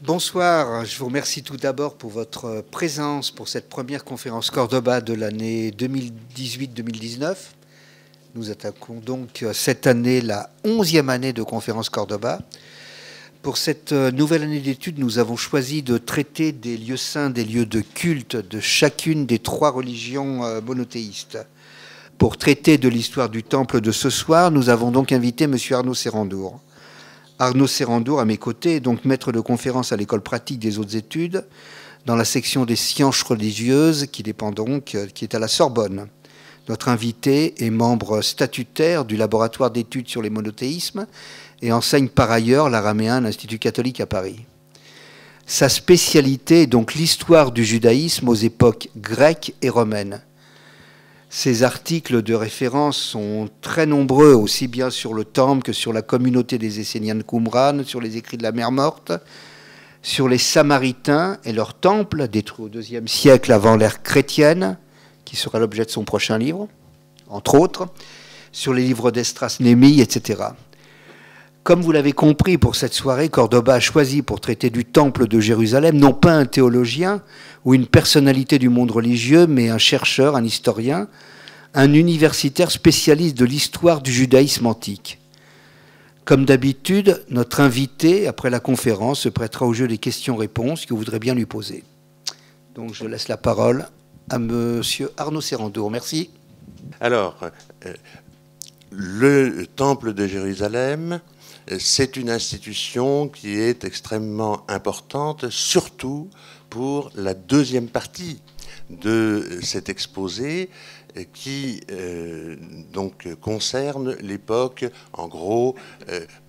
Bonsoir, je vous remercie tout d'abord pour votre présence pour cette première conférence Cordoba de l'année 2018-2019. Nous attaquons donc cette année la 11e année de conférence Cordoba. Pour cette nouvelle année d'études, nous avons choisi de traiter des lieux saints, des lieux de culte de chacune des trois religions monothéistes. Pour traiter de l'histoire du temple de ce soir, nous avons donc invité M. Arnaud Serrandour. Arnaud Serrandour, à mes côtés, est donc maître de conférence à l'école pratique des hautes études, dans la section des sciences religieuses, qui dépend donc, qui est à la Sorbonne. Notre invité est membre statutaire du laboratoire d'études sur les monothéismes et enseigne par ailleurs l'araméen à l'Institut catholique à Paris. Sa spécialité est donc l'histoire du judaïsme aux époques grecques et romaines. Ces articles de référence sont très nombreux, aussi bien sur le temple que sur la communauté des Esséniens de Qumran, sur les écrits de la mer Morte, sur les Samaritains et leur temple, détruit au IIe siècle avant l'ère chrétienne, qui sera l'objet de son prochain livre, entre autres, sur les livres d'Esdras, Néhémie, etc. Comme vous l'avez compris, pour cette soirée, Cordoba a choisi pour traiter du temple de Jérusalem, non pas un théologien ou une personnalité du monde religieux, mais un chercheur, un historien, un universitaire spécialiste de l'histoire du judaïsme antique. Comme d'habitude, notre invité, après la conférence, se prêtera au jeu des questions-réponses que vous voudrez bien lui poser. Donc je laisse la parole à M. Arnaud Serrandour. Merci. Alors, le temple de Jérusalem, c'est une institution qui est extrêmement importante, surtout pour la deuxième partie de cet exposé qui donc concerne l'époque, en gros,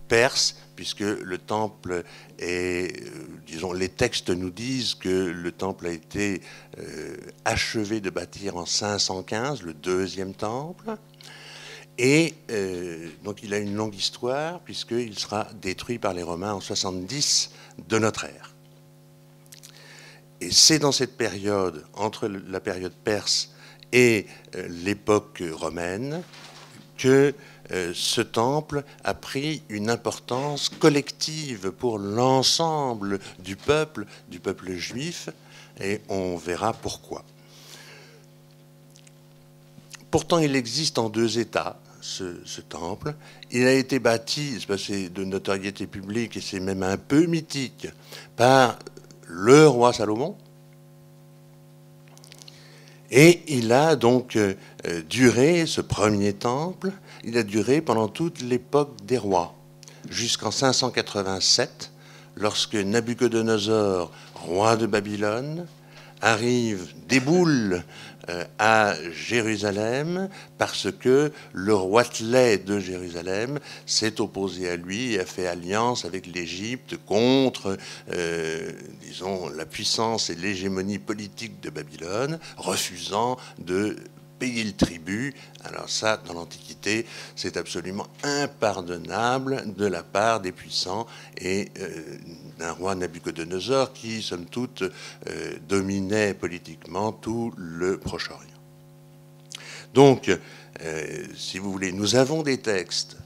perse, puisque le temple est, disons, les textes nous disent que le temple a été achevé de bâtir en 515, le deuxième temple. Et donc il a une longue histoire, puisqu'il sera détruit par les Romains en 70 de notre ère. Et c'est dans cette période, entre la période perse et l'époque romaine, que ce temple a pris une importance collective pour l'ensemble du peuple juif, et on verra pourquoi. Pourtant, il existe en deux états, ce temple. Il a été bâti, c'est de notoriété publique et c'est même un peu mythique, par le roi Salomon. Et il a donc duré, ce premier temple, il a duré pendant toute l'époque des rois, jusqu'en 587, lorsque Nabuchodonosor, roi de Babylone, arrive, déboule à Jérusalem parce que le roitelet de Jérusalem s'est opposé à lui et a fait alliance avec l'Égypte contre, disons, la puissance et l'hégémonie politique de Babylone, refusant de payer le tribut. Alors ça, dans l'Antiquité, c'est absolument impardonnable de la part des puissants et d'un roi Nabuchodonosor qui, somme toute, dominait politiquement tout le Proche-Orient. Donc, si vous voulez, nous avons des textes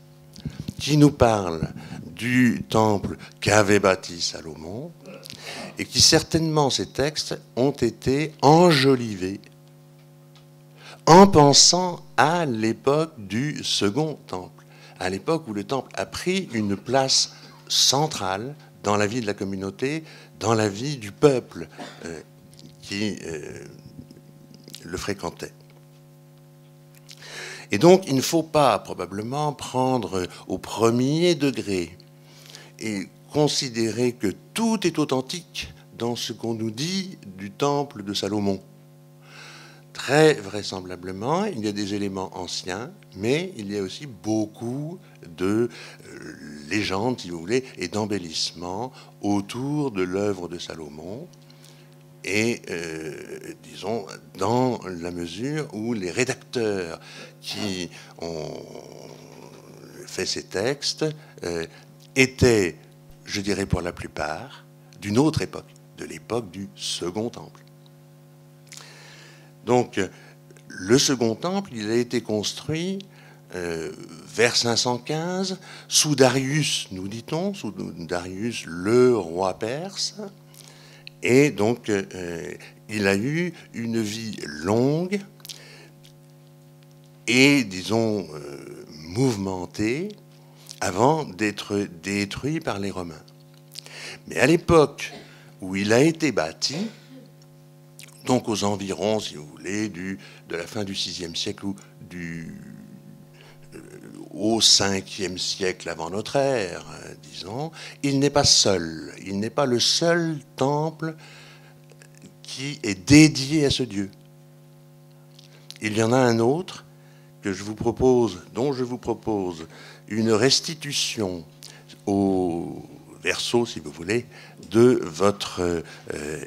qui nous parlent du temple qu'avait bâti Salomon et qui, certainement, ces textes ont été enjolivés en pensant à l'époque du Second Temple, à l'époque où le Temple a pris une place centrale dans la vie de la communauté, dans la vie du peuple qui le fréquentait. Et donc, il ne faut pas probablement prendre au premier degré et considérer que tout est authentique dans ce qu'on nous dit du temple de Salomon. Très vraisemblablement, il y a des éléments anciens, mais il y a aussi beaucoup de légendes, si vous voulez, et d'embellissements autour de l'œuvre de Salomon. Et, disons, dans la mesure où les rédacteurs qui ont fait ces textes étaient, je dirais pour la plupart, d'une autre époque, de l'époque du Second Temple. Donc, le Second Temple, il a été construit vers 515, sous Darius, nous dit-on, sous Darius, le roi perse. Et donc, il a eu une vie longue et, disons, mouvementée avant d'être détruit par les Romains. Mais à l'époque où il a été bâti, donc aux environs, si vous voulez, de la fin du VIe siècle ou au 5e siècle avant notre ère, disons, il n'est pas seul. Il n'est pas le seul temple qui est dédié à ce Dieu. Il y en a un autre dont je vous propose une restitution au verso, si vous voulez, de votre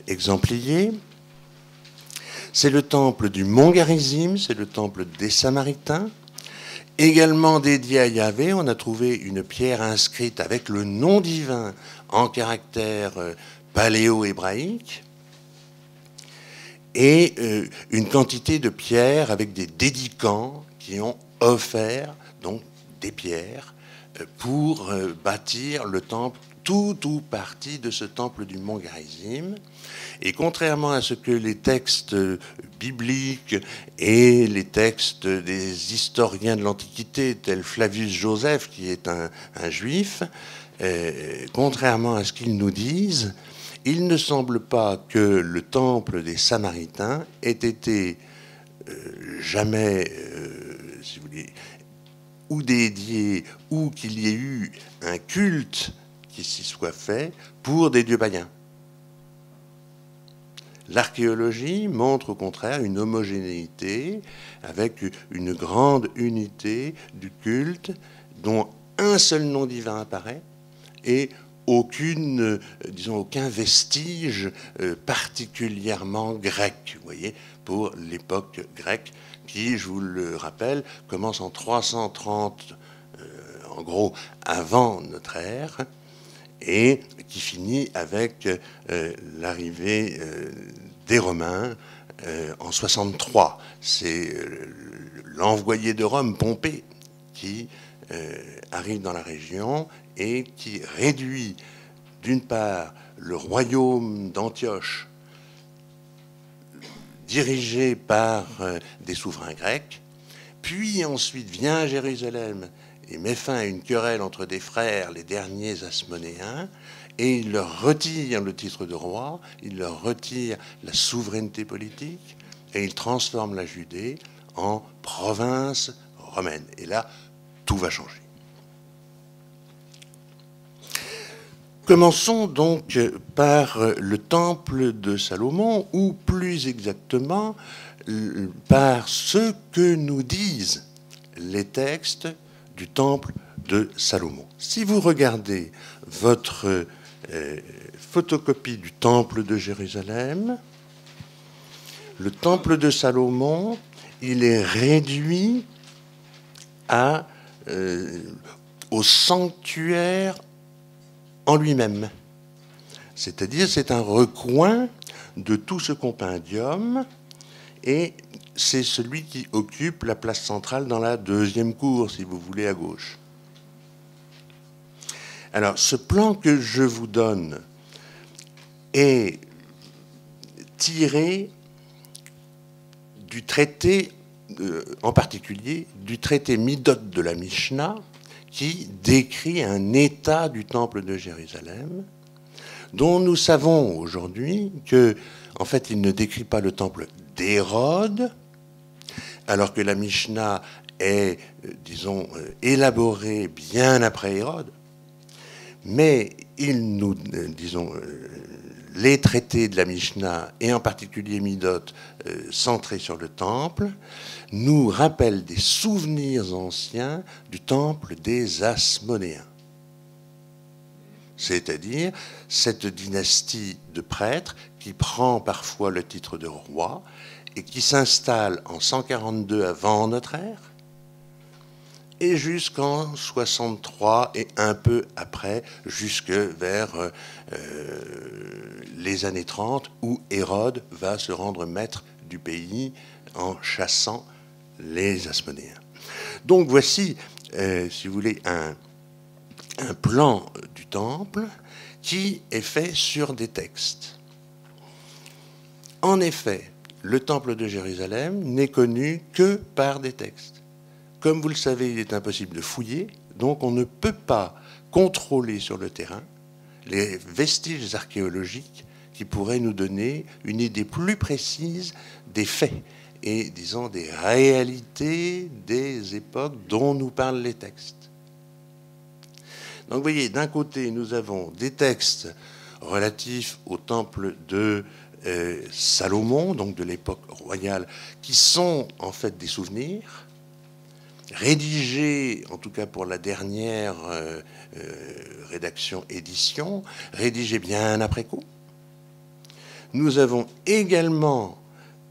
exemplier. C'est le temple du Mont Garizim, c'est le temple des Samaritains. Également dédié à Yahvé, on a trouvé une pierre inscrite avec le nom divin en caractère paléo-hébraïque et une quantité de pierres avec des dédicants qui ont offert donc des pierres pour bâtir le temple, tout partie de ce temple du Mont Garizim. Et contrairement à ce que les textes bibliques et les textes des historiens de l'Antiquité, tels Flavius Joseph, qui est un juif, contrairement à ce qu'ils nous disent, il ne semble pas que le temple des Samaritains ait été jamais, si vous voulez, ou dédié, ou qu'il y ait eu un culte qui s'y soit fait pour des dieux païens. L'archéologie montre au contraire une homogénéité avec une grande unité du culte dont un seul nom divin apparaît et aucun vestige particulièrement grec, vous voyez, pour l'époque grecque qui, je vous le rappelle, commence en 330, en gros, avant notre ère, et qui finit avec l'arrivée des Romains en 63. C'est l'envoyé de Rome, Pompée, qui arrive dans la région et qui réduit, d'une part, le royaume d'Antioche, dirigé par des souverains grecs, puis ensuite vient à Jérusalem et met fin à une querelle entre des frères, les derniers Asmonéens, et il leur retire le titre de roi, il leur retire la souveraineté politique, et il transforme la Judée en province romaine. Et là, tout va changer. Commençons donc par le temple de Salomon, ou plus exactement par ce que nous disent les textes du temple de Salomon. Si vous regardez votre photocopie du temple de Jérusalem, le temple de Salomon, il est réduit au sanctuaire en lui-même. C'est-à-dire, c'est un recoin de tout ce compendium, et c'est celui qui occupe la place centrale dans la deuxième cour, si vous voulez, à gauche. Alors, ce plan que je vous donne est tiré du traité, en particulier du traité Midot de la Mishnah, qui décrit un état du temple de Jérusalem, dont nous savons aujourd'hui que, en fait, il ne décrit pas le temple d'Hérode, alors que la Mishnah est, disons, élaborée bien après Hérode, mais il nous, disons, les traités de la Mishnah, et en particulier Midot, centrés sur le temple, nous rappellent des souvenirs anciens du temple des Asmonéens. C'est-à-dire cette dynastie de prêtres qui prend parfois le titre de roi et qui s'installe en 142 avant notre ère et jusqu'en 63 et un peu après, jusque vers les années 30, où Hérode va se rendre maître du pays en chassant les Asmonéens. Donc voici, si vous voulez, un plan du temple qui est fait sur des textes. En effet, le temple de Jérusalem n'est connu que par des textes. Comme vous le savez, il est impossible de fouiller, donc on ne peut pas contrôler sur le terrain les vestiges archéologiques qui pourraient nous donner une idée plus précise des faits et, disons, des réalités des époques dont nous parlent les textes. Donc vous voyez, d'un côté, nous avons des textes relatifs au temple de Salomon, donc de l'époque royale, qui sont en fait des souvenirs, rédigés, en tout cas pour la dernière rédaction édition, rédigés bien après coup. Nous avons également,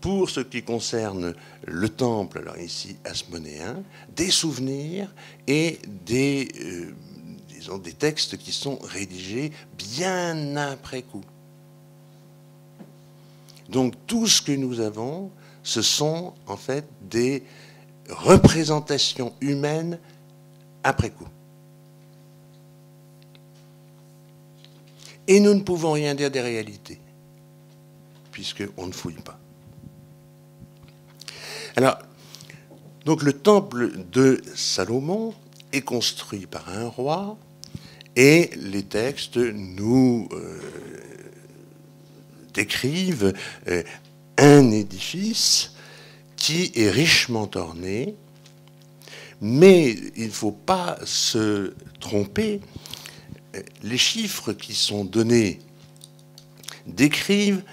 pour ce qui concerne le temple, alors ici hasmonéen, des souvenirs et des textes qui sont rédigés bien après coup. Donc tout ce que nous avons, ce sont en fait des représentations humaines après coup. Et nous ne pouvons rien dire des réalités, puisqu'on ne fouille pas. Alors, donc le temple de Salomon est construit par un roi, et les textes nous décrivent un édifice qui est richement orné, mais il ne faut pas se tromper. Les chiffres qui sont donnés décrivent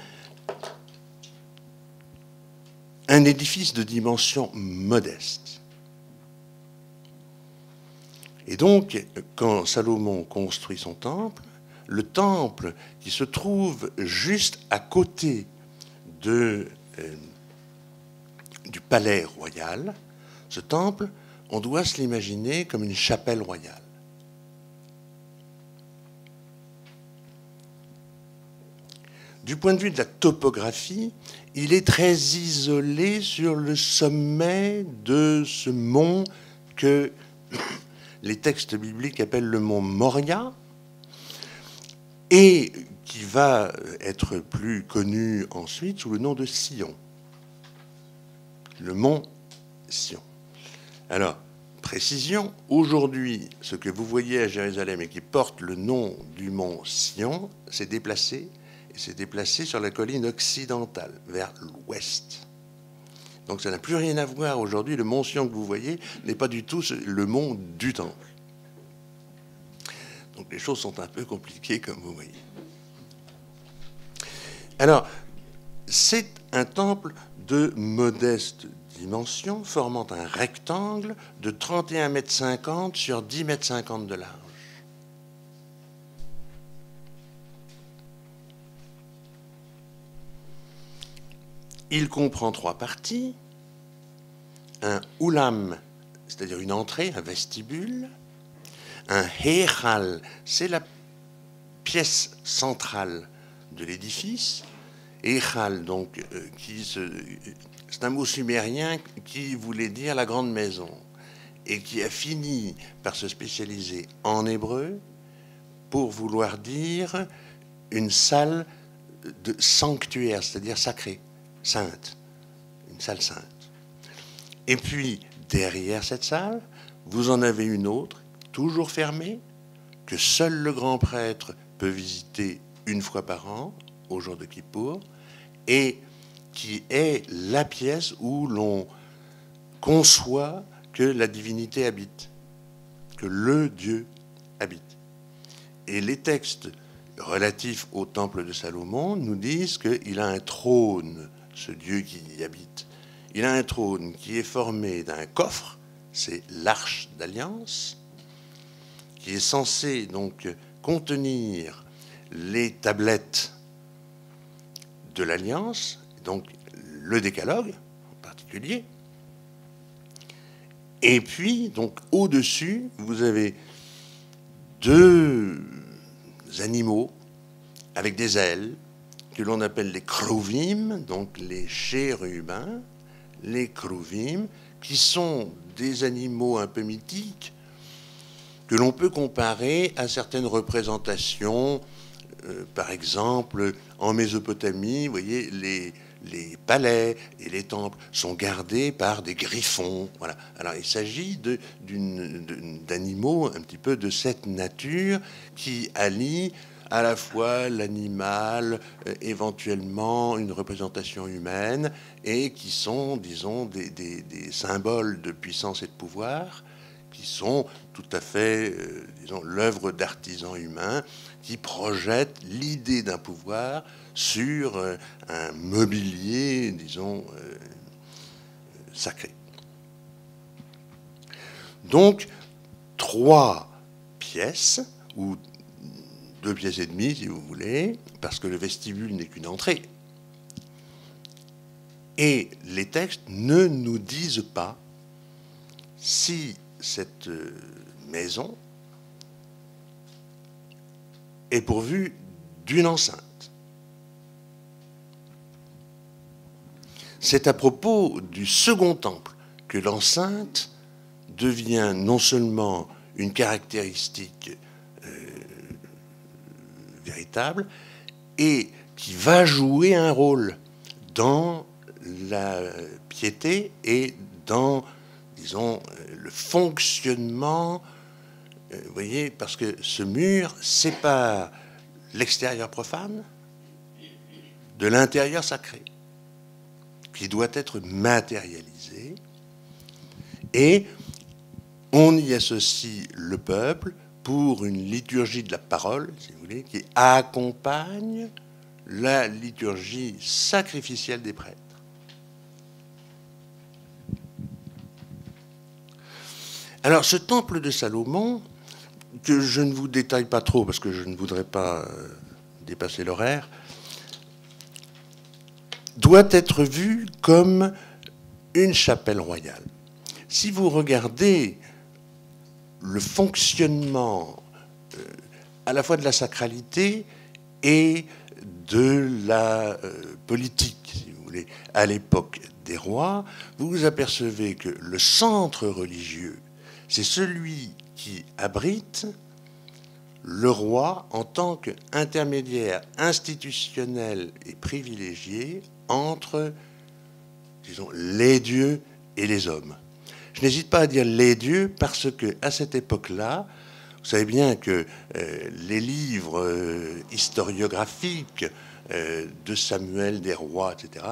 un édifice de dimension modeste. Et donc, quand Salomon construit son temple, le temple qui se trouve juste à côté du palais royal, ce temple, on doit se l'imaginer comme une chapelle royale. Du point de vue de la topographie, il est très isolé sur le sommet de ce mont que les textes bibliques appellent le mont Moria, et qui va être plus connu ensuite sous le nom de Sion. Le mont Sion. Alors, précision, aujourd'hui, ce que vous voyez à Jérusalem et qui porte le nom du mont Sion s'est déplacé, et s'est déplacé sur la colline occidentale, vers l'ouest. Donc ça n'a plus rien à voir aujourd'hui. Le mont Sion que vous voyez n'est pas du tout le mont du temple. Donc les choses sont un peu compliquées, comme vous voyez. Alors, c'est un temple de modeste dimension, formant un rectangle de 31,50 m sur 10,50 m de large. Il comprend 3 parties. Un oulam, c'est-à-dire une entrée, un vestibule. Un heichal, c'est la pièce centrale de l'édifice. Heichal, donc, c'est un mot sumérien qui voulait dire la grande maison et qui a fini par se spécialiser en hébreu pour vouloir dire une salle de sanctuaire, c'est-à-dire sacrée, sainte, une salle sainte. Et puis, derrière cette salle, vous en avez une autre, toujours fermée, que seul le grand prêtre peut visiter une fois par an, au jour de Kippour, et qui est la pièce où l'on conçoit que la divinité habite, que le Dieu habite. Et les textes relatifs au temple de Salomon nous disent qu'il a un trône, ce Dieu qui y habite. Il a un trône qui est formé d'un coffre, c'est l'arche d'alliance, qui est censé donc contenir les tablettes de l'alliance, donc le décalogue en particulier. Et puis, donc au-dessus, vous avez 2 animaux avec des ailes que l'on appelle les kruvim, donc les chérubins, les kruvim, qui sont des animaux un peu mythiques que l'on peut comparer à certaines représentations. Par exemple, en Mésopotamie, vous voyez, les palais et les temples sont gardés par des griffons. Voilà. Alors il s'agit d'animaux un petit peu de cette nature qui allient à la fois l'animal, éventuellement une représentation humaine, et qui sont, disons, des symboles de puissance et de pouvoir, qui sont tout à fait, disons, l'œuvre d'artisans humains, qui projettent l'idée d'un pouvoir sur un mobilier, disons, sacré. Donc, 3 pièces, ou 2 pièces et demie, si vous voulez, parce que le vestibule n'est qu'une entrée. Et les textes ne nous disent pas si cette maison est pourvue d'une enceinte. C'est à propos du second temple que l'enceinte devient non seulement une caractéristique véritable, et qui va jouer un rôle dans la piété et dans, disons, le fonctionnement. Vous voyez, parce que ce mur sépare l'extérieur profane de l'intérieur sacré, qui doit être matérialisé, et on y associe le peuple pour une liturgie de la parole, si vous voulez, qui accompagne la liturgie sacrificielle des prêtres. Alors, ce temple de Salomon, que je ne vous détaille pas trop, parce que je ne voudrais pas dépasser l'horaire, doit être vu comme une chapelle royale. Si vous regardez le fonctionnement à la fois de la sacralité et de la politique, si vous voulez, à l'époque des rois, vous vous apercevez que le centre religieux, c'est celui qui abrite le roi en tant qu'intermédiaire institutionnel et privilégié entre, disons, les dieux et les hommes. Je n'hésite pas à dire les dieux parce qu'à cette époque-là, vous savez bien que les livres historiographiques de Samuel, des rois, etc.,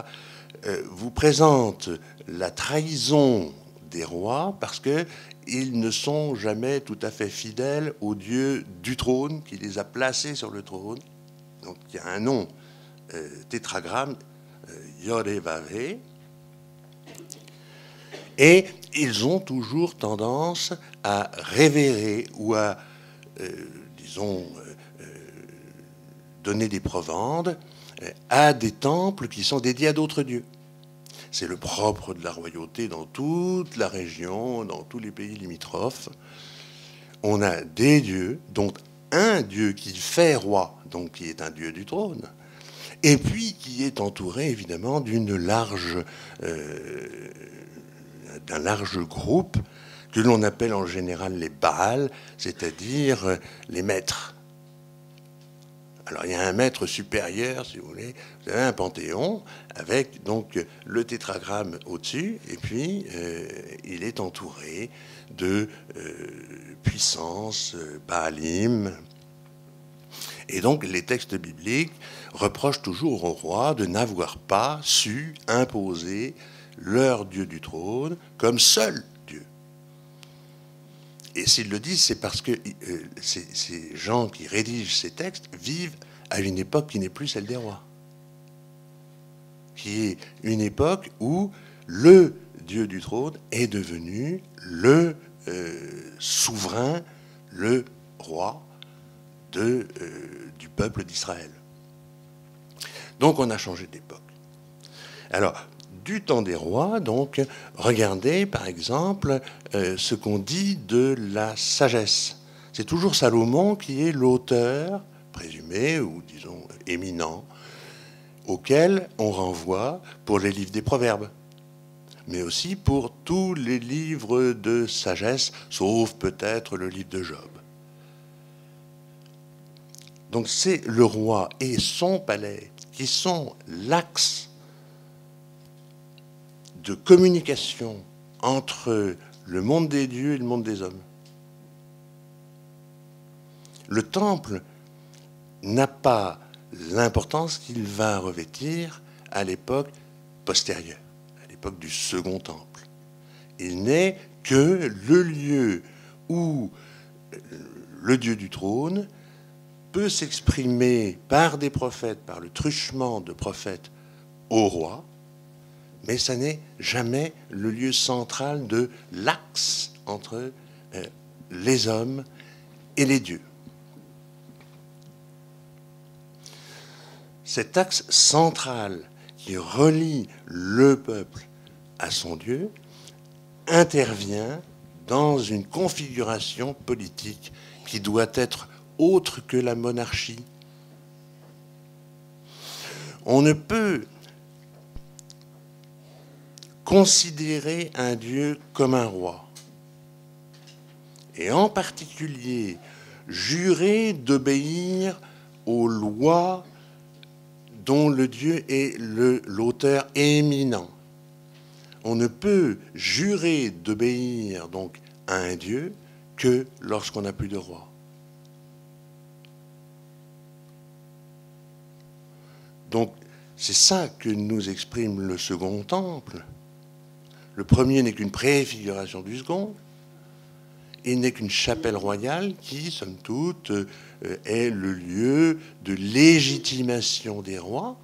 vous présentent la trahison des rois parce qu'ils ne sont jamais tout à fait fidèles au Dieu du trône qui les a placés sur le trône. Donc il y a un nom tétragramme, Yod-Hé-Vav-Hé, et ils ont toujours tendance à révérer ou à, disons, donner des provendes à des temples qui sont dédiés à d'autres dieux. C'est le propre de la royauté dans toute la région, dans tous les pays limitrophes. On a des dieux, dont un dieu qui fait roi, donc qui est un dieu du trône, et puis qui est entouré évidemment d'un large groupe que l'on appelle en général les Baals, c'est-à-dire les maîtres. Alors il y a un maître supérieur, si vous voulez, vous avez un panthéon avec donc le tétragramme au-dessus, et puis il est entouré de puissances, Baalim. Et donc les textes bibliques reprochent toujours aux rois de n'avoir pas su imposer leur Dieu du trône comme seul Dieu. Et s'ils le disent, c'est parce que ces gens qui rédigent ces textes vivent à une époque qui n'est plus celle des rois, qui est une époque où le Dieu du trône est devenu le souverain, le roi du peuple d'Israël. Donc on a changé d'époque. Alors, du temps des rois, donc, regardez par exemple ce qu'on dit de la sagesse. C'est toujours Salomon qui est l'auteur présumé ou disons éminent auquel on renvoie pour les livres des Proverbes. mais aussi pour tous les livres de sagesse, sauf peut-être le livre de Job. Donc c'est le roi et son palais qui sont l'axe de communication entre le monde des dieux et le monde des hommes. Le temple n'a pas l'importance qu'il va revêtir à l'époque postérieure, à l'époque du Second Temple. Il n'est que le lieu où le Dieu du trône peut s'exprimer par des prophètes, par le truchement de prophètes au roi, mais ça n'est jamais le lieu central de l'axe entre les hommes et les dieux. Cet axe central qui relie le peuple à son Dieu intervient dans une configuration politique qui doit être autre que la monarchie. On ne peut considérer un Dieu comme un roi, et en particulier jurer d'obéir aux lois dont le Dieu est l'auteur éminent. On ne peut jurer d'obéir donc à un Dieu que lorsqu'on n'a plus de roi. Donc, c'est ça que nous exprime le Second Temple. Le premier n'est qu'une préfiguration du second. Il n'est qu'une chapelle royale qui, somme toute, est le lieu de légitimation des rois.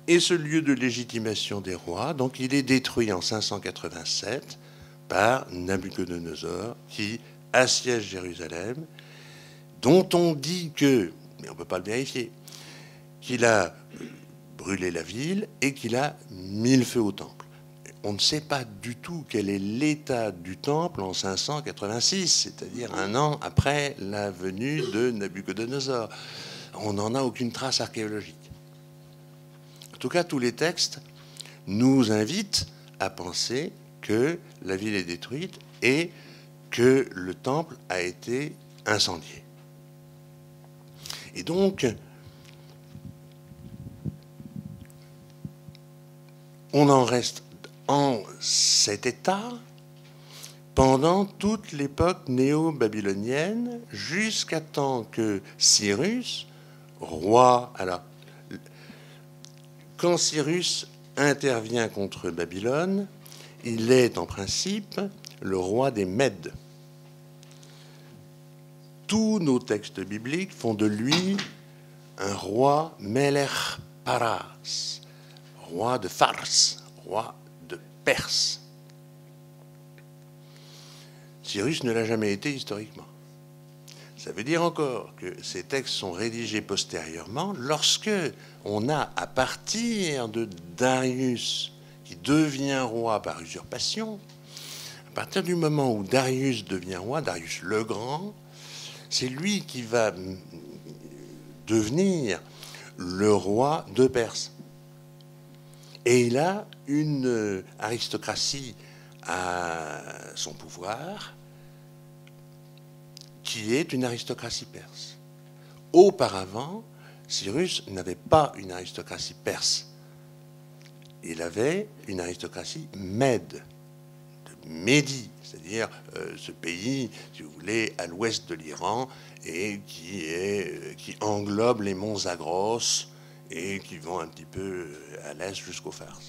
Et ce lieu de légitimation des rois, donc, il est détruit en 587 par Nabuchodonosor, qui assiège Jérusalem, dont on dit que, mais on ne peut pas le vérifier, qu'il a brûlé la ville et qu'il a mis le feu au temple. On ne sait pas du tout quel est l'état du temple en 586, c'est-à-dire un an après la venue de Nabuchodonosor. On n'en a aucune trace archéologique. En tout cas, tous les textes nous invitent à penser que la ville est détruite et que le temple a été incendié. Et donc, on en reste en cet état pendant toute l'époque néo-babylonienne, jusqu'à temps que Cyrus, roi... Alors, quand Cyrus intervient contre Babylone, il est en principe le roi des Mèdes. Tous nos textes bibliques font de lui un roi Melech Paras, roi de Fars, roi de Perse. Cyrus ne l'a jamais été historiquement. Ça veut dire encore que ces textes sont rédigés postérieurement lorsque on a, à partir de Darius, qui devient roi par usurpation, à partir du moment où Darius devient roi, Darius le Grand, c'est lui qui va devenir le roi de Perse. Et il a une aristocratie à son pouvoir qui est une aristocratie perse. Auparavant, Cyrus n'avait pas une aristocratie perse. Il avait une aristocratie mède, de Médie, c'est-à-dire ce pays, si vous voulez, à l'ouest de l'Iran et qui englobe les monts Zagros et qui vont un petit peu à l'est jusqu'au Fars.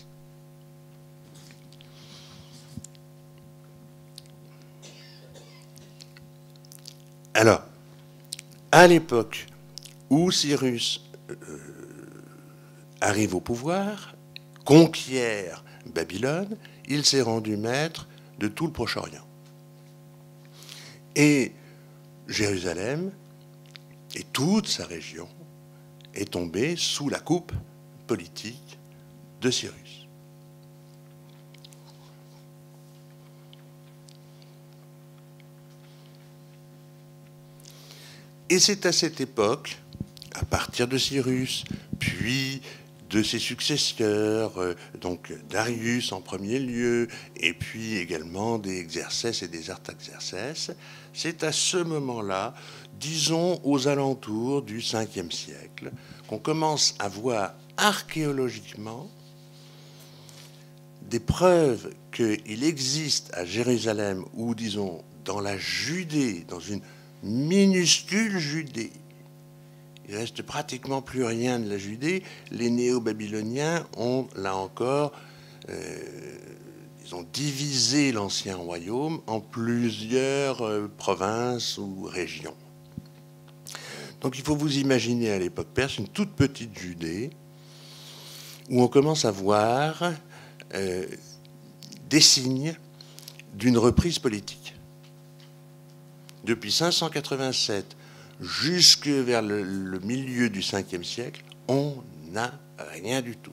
Alors, à l'époque où Cyrus arrive au pouvoir, conquiert Babylone, il s'est rendu maître de tout le Proche-Orient. Et Jérusalem et toute sa région est tombée sous la coupe politique de Cyrus. Et c'est à cette époque, à partir de Cyrus, puis de ses successeurs, donc Darius en premier lieu, et puis également des Xerxès et des Artaxerxès. C'est à ce moment-là, disons aux alentours du 5e siècle, qu'on commence à voir archéologiquement des preuves qu'il existe à Jérusalem, ou disons dans la Judée, dans une minuscule Judée, il reste pratiquement plus rien de la Judée. Les néo-babyloniens ont, là encore, ils ont divisé l'ancien royaume en plusieurs provinces ou régions. Donc il faut vous imaginer à l'époque perse une toute petite Judée où on commence à voir des signes d'une reprise politique. Depuis 587 jusque vers le milieu du 5e siècle, on n'a rien du tout.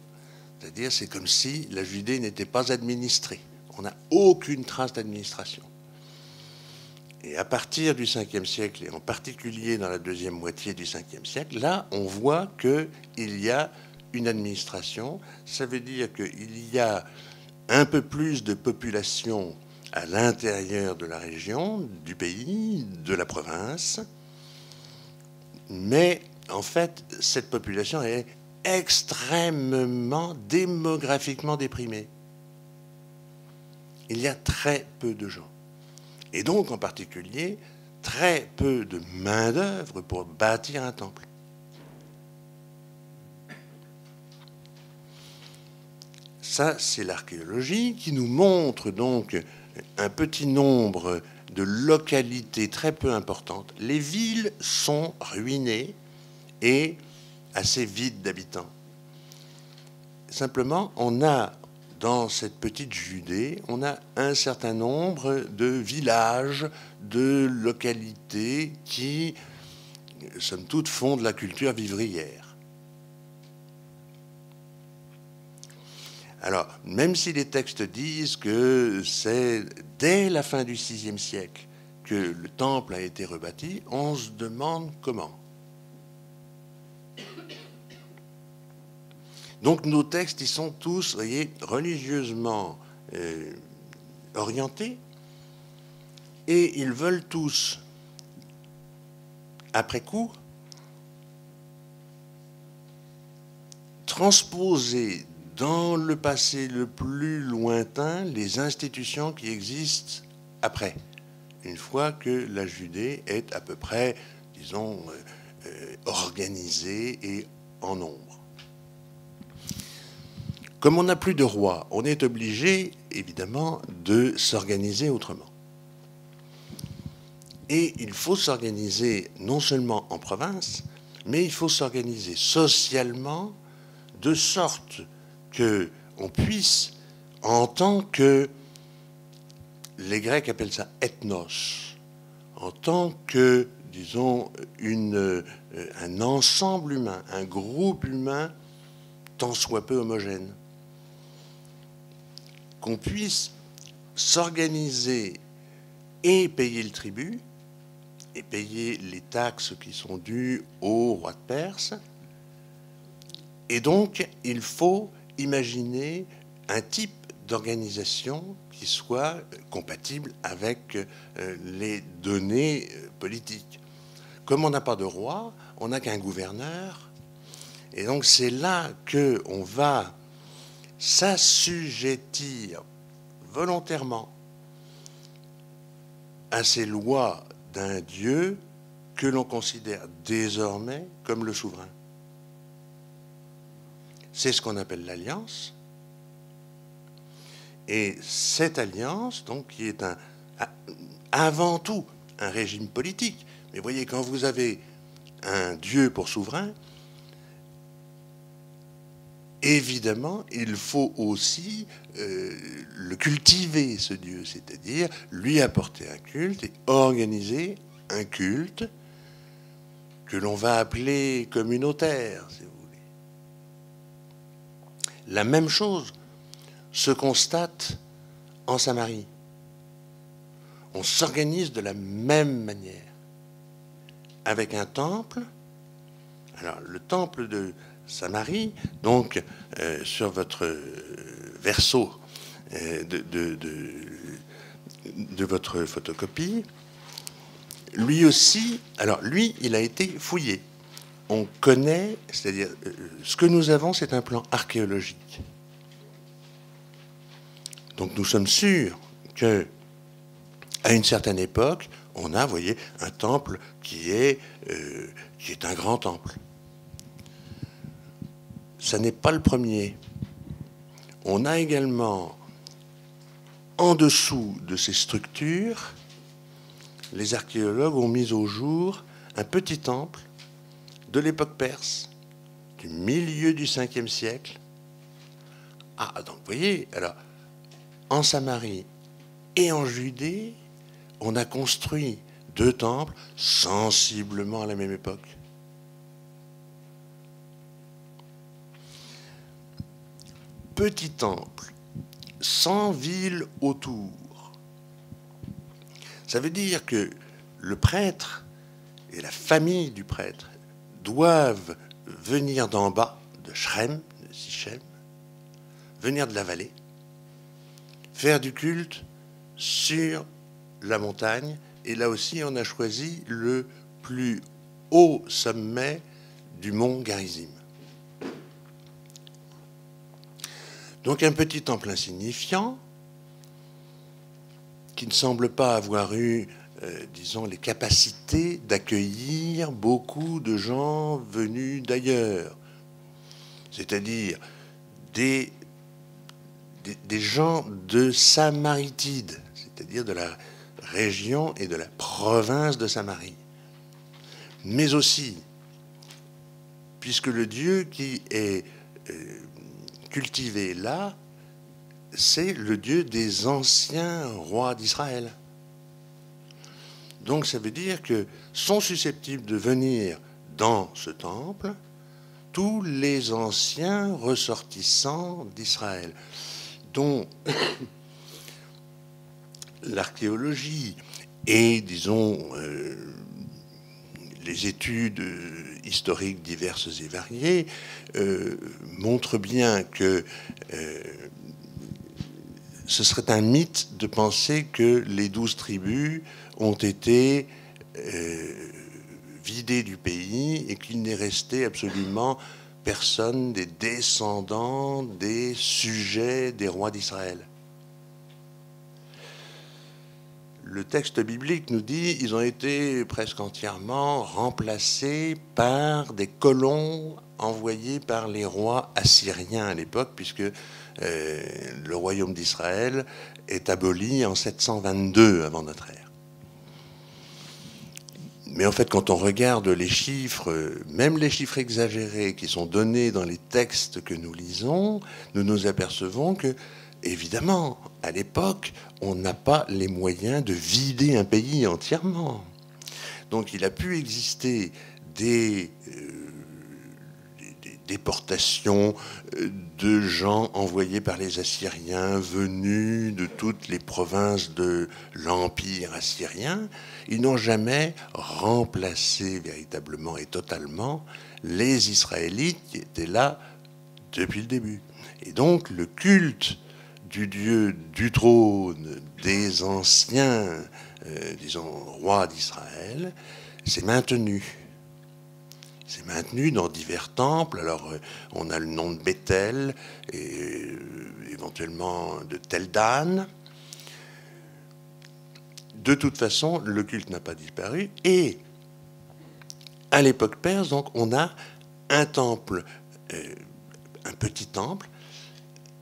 C'est-à-dire, c'est comme si la Judée n'était pas administrée. On n'a aucune trace d'administration. Et à partir du 5e siècle, et en particulier dans la deuxième moitié du 5e siècle, là, on voit qu'il y a une administration. Ça veut dire qu'il y a un peu plus de population à l'intérieur de la région, du pays, de la province. Mais en fait, cette population est extrêmement démographiquement déprimée. Il y a très peu de gens. Et donc, en particulier, très peu de main-d'œuvre pour bâtir un temple. Ça, c'est l'archéologie qui nous montre donc un petit nombre de localités très peu importantes. Les villes sont ruinées et assez vides d'habitants. Simplement, on a, dans cette petite Judée, on a un certain nombre de villages, de localités qui, somme toute, font de la culture vivrière. Alors, même si les textes disent que c'est dès la fin du VIe siècle que le temple a été rebâti, on se demande comment. Donc nos textes, ils sont tous, vous voyez, religieusement orientés, et ils veulent tous, après coup, transposer dans le passé le plus lointain les institutions qui existent après, une fois que la Judée est à peu près, disons, organisée et en nombre. Comme on n'a plus de roi, on est obligé, évidemment, de s'organiser autrement. Et il faut s'organiser non seulement en province, mais il faut s'organiser socialement de sorte qu'on puisse, en tant que, les Grecs appellent ça ethnos, en tant que, disons, un ensemble humain, un groupe humain, tant soit peu homogène, qu'on puisse s'organiser et payer le tribut, et payer les taxes qui sont dues au roi de Perse. Et donc, il faut imaginer un type d'organisation qui soit compatible avec les données politiques. Comme on n'a pas de roi, on n'a qu'un gouverneur. Et donc, c'est là qu'on va s'assujettir volontairement à ces lois d'un Dieu que l'on considère désormais comme le souverain. C'est ce qu'on appelle l'alliance. Et cette alliance, donc, qui est avant tout un régime politique. Mais voyez, quand vous avez un Dieu pour souverain, évidemment, il faut aussi le cultiver, ce Dieu, c'est-à-dire lui apporter un culte et organiser un culte que l'on va appeler communautaire, si vous voulez. La même chose se constate en Samarie. On s'organise de la même manière, avec un temple. Alors, le temple de Samarie, donc sur votre verso de votre photocopie, lui aussi, alors lui, il a été fouillé. On connaît, c'est-à-dire, ce que nous avons, c'est un plan archéologique. Donc nous sommes sûrs que, à une certaine époque, on a, vous voyez, un temple qui est un grand temple. Ça n'est pas le premier. On a également, en dessous de ces structures, les archéologues ont mis au jour un petit temple de l'époque perse, du milieu du 5e siècle. Ah, donc vous voyez, alors, en Samarie et en Judée, on a construit 2 temples sensiblement à la même époque. Petit temple, sans ville autour. Ça veut dire que le prêtre et la famille du prêtre doivent venir d'en bas, de Sichem, venir de la vallée, faire du culte sur la montagne. Et là aussi, on a choisi le plus haut sommet du mont Garizim. Donc un petit temple insignifiant, qui ne semble pas avoir eu, disons, les capacités d'accueillir beaucoup de gens venus d'ailleurs, c'est-à-dire des gens de Samaritide, c'est-à-dire de la région et de la province de Samarie. Mais aussi, puisque le Dieu qui est cultivé là, c'est le Dieu des anciens rois d'Israël. Donc ça veut dire que sont susceptibles de venir dans ce temple tous les anciens ressortissants d'Israël, dont l'archéologie et, disons, les études historiques diverses et variées montrent bien que ce serait un mythe de penser que les 12 tribus ont été vidées du pays et qu'il n'est resté absolument personne des descendants des sujets des rois d'Israël. Le texte biblique nous dit qu'ils ont été presque entièrement remplacés par des colons envoyés par les rois assyriens à l'époque, puisque le royaume d'Israël est aboli en 722 avant notre ère. Mais en fait, quand on regarde les chiffres, même les chiffres exagérés qui sont donnés dans les textes que nous lisons, nous nous apercevons que, évidemment, à l'époque, on n'a pas les moyens de vider un pays entièrement. Donc il a pu exister des déportations de gens envoyés par les Assyriens, venus de toutes les provinces de l'Empire assyrien. Ils n'ont jamais remplacé véritablement et totalement les Israélites qui étaient là depuis le début. Et donc le culte du Dieu du trône des anciens, disons, rois d'Israël, s'est maintenu. C'est maintenu dans divers temples. Alors, on a le nom de Bethel et éventuellement de Tel Dan. De toute façon, le culte n'a pas disparu. Et à l'époque perse, donc, on a un temple, un petit temple,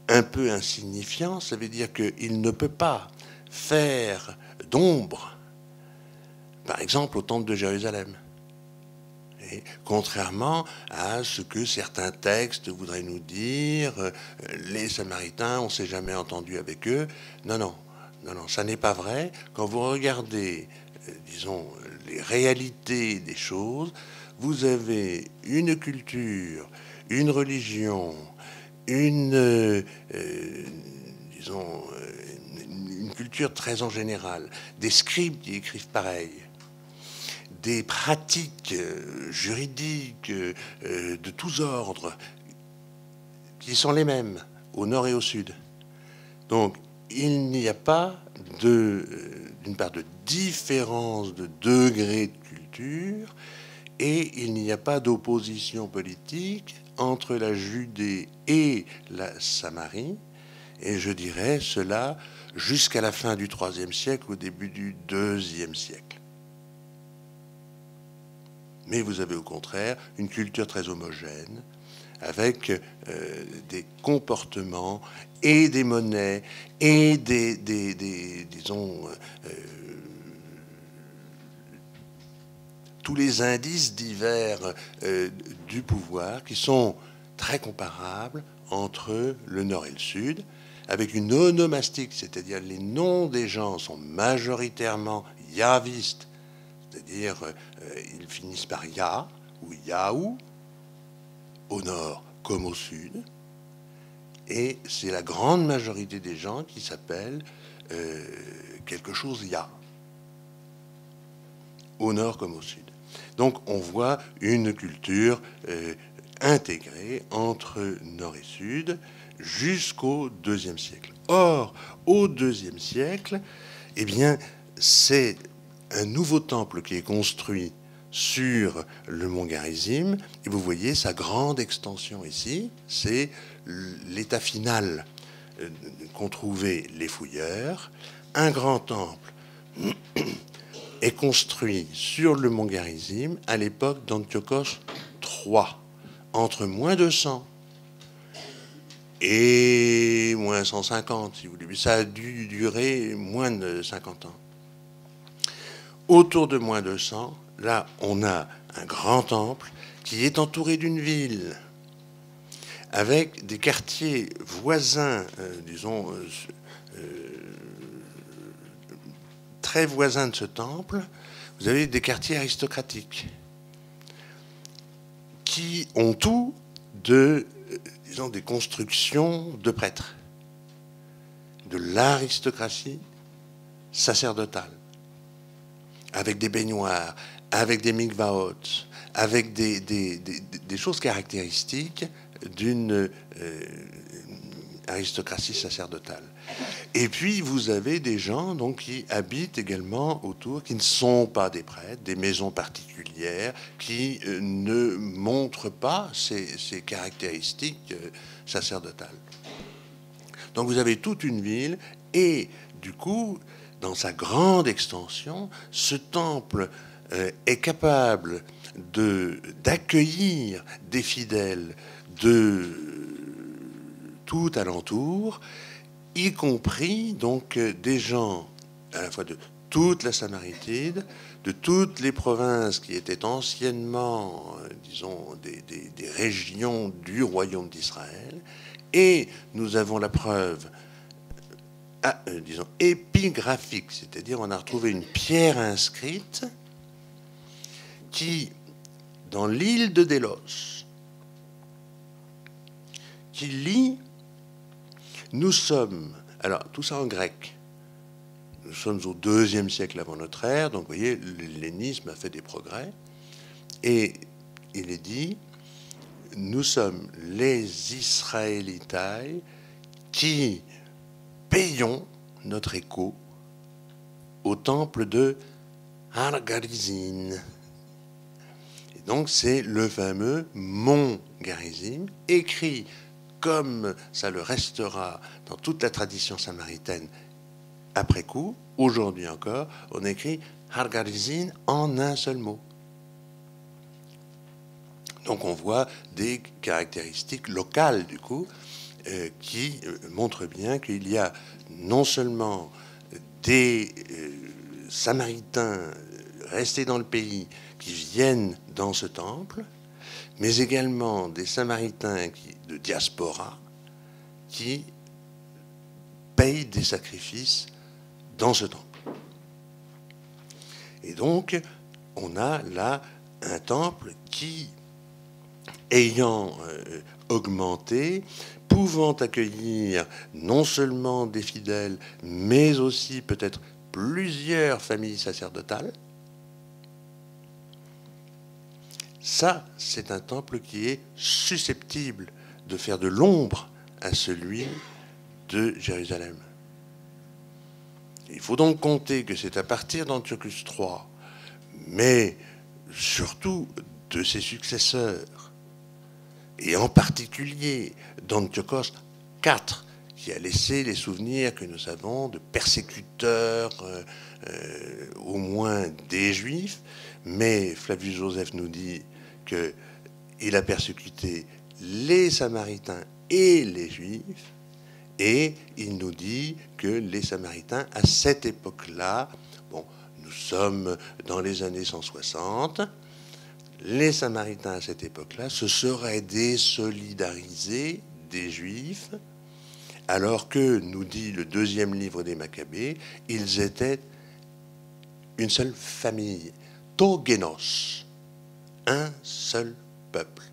un peu insignifiant. Ça veut dire qu'il ne peut pas faire d'ombre, par exemple, au temple de Jérusalem. Et contrairement à ce que certains textes voudraient nous dire, les Samaritains, on ne s'est jamais entendu avec eux. Non, non, non, non, ça n'est pas vrai. Quand vous regardez, disons, les réalités des choses, vous avez une culture, une religion, disons, une culture très en général, des scribes qui écrivent pareil, des pratiques juridiques de tous ordres qui sont les mêmes au nord et au sud. Donc, il n'y a pas d'une part de différence de degré de culture, et il n'y a pas d'opposition politique entre la Judée et la Samarie, et je dirais cela jusqu'à la fin du IIIe siècle, au début du IIe siècle. Mais vous avez au contraire une culture très homogène, avec des comportements et des monnaies et disons, tous les indices divers du pouvoir qui sont très comparables entre le nord et le sud, avec une onomastique, c'est-à-dire les noms des gens sont majoritairement yavistes, c'est-à-dire ils finissent par ya ou yaou, au nord comme au sud, et c'est la grande majorité des gens qui s'appellent quelque chose ya, au nord comme au sud. Donc on voit une culture intégrée entre nord et sud jusqu'au IIe siècle. Or, au IIe siècle, eh bien, c'est un nouveau temple qui est construit sur le mont Garizim, et vous voyez sa grande extension ici, c'est l'état final qu'ont trouvé les fouilleurs. Un grand temple est construit sur le mont Garizim à l'époque d'Antiochos III, entre moins 200 et moins 150, si vous voulez. Ça a dû durer moins de 50 ans. Autour de moins 200, là, on a un grand temple qui est entouré d'une ville, avec des quartiers voisins, disons, très voisins de ce temple. Vous avez des quartiers aristocratiques qui ont tout de, disons, des constructions de prêtres, de l'aristocratie sacerdotale, avec des baignoires, avec des mikvaot, avec des choses caractéristiques d'une aristocratie sacerdotale. Et puis vous avez des gens donc qui habitent également autour, qui ne sont pas des prêtres, des maisons particulières, qui ne montrent pas ces caractéristiques sacerdotales. Donc vous avez toute une ville, et du coup, dans sa grande extension, ce temple est capable d'accueillir des fidèles de tout alentour, y compris donc des gens à la fois de toute la Samaritide, de toutes les provinces qui étaient anciennement, disons, des régions du royaume d'Israël. Et nous avons la preuve, disons, épigraphique, c'est-à-dire on a retrouvé une pierre inscrite qui, dans l'île de Délos, qui lit « Nous sommes », alors tout ça en grec, nous sommes au IIe siècle avant notre ère, donc vous voyez, l'hellénisme a fait des progrès, et il est dit « Nous sommes les Israélitai qui payons notre écho au temple de Har Garizim ». Donc c'est le fameux mont Garizim, écrit comme ça le restera dans toute la tradition samaritaine après coup. Aujourd'hui encore, on écrit Har Garizim en un seul mot. Donc on voit des caractéristiques locales du coup qui montrent bien qu'il y a non seulement des Samaritains restés dans le pays qui viennent dans ce temple, mais également des Samaritains de diaspora qui payent des sacrifices dans ce temple. Et donc, on a là un temple qui, ayant augmenté, pouvant accueillir non seulement des fidèles, mais aussi peut-être plusieurs familles sacerdotales, Ça, c'est un temple qui est susceptible de faire de l'ombre à celui de Jérusalem. Il faut donc compter que c'est à partir d'Antiochus III, mais surtout de ses successeurs, et en particulier d'Antiochos IV, qui a laissé les souvenirs que nous avons de persécuteurs, au moins des Juifs, mais Flavius Joseph nous dit qu'il a persécuté les Samaritains et les Juifs, et il nous dit que les Samaritains, à cette époque-là, bon, nous sommes dans les années 160, les Samaritains à cette époque-là se seraient désolidarisés des Juifs, alors que, nous dit le deuxième livre des Maccabées, ils étaient une seule famille, Togénos, un seul peuple.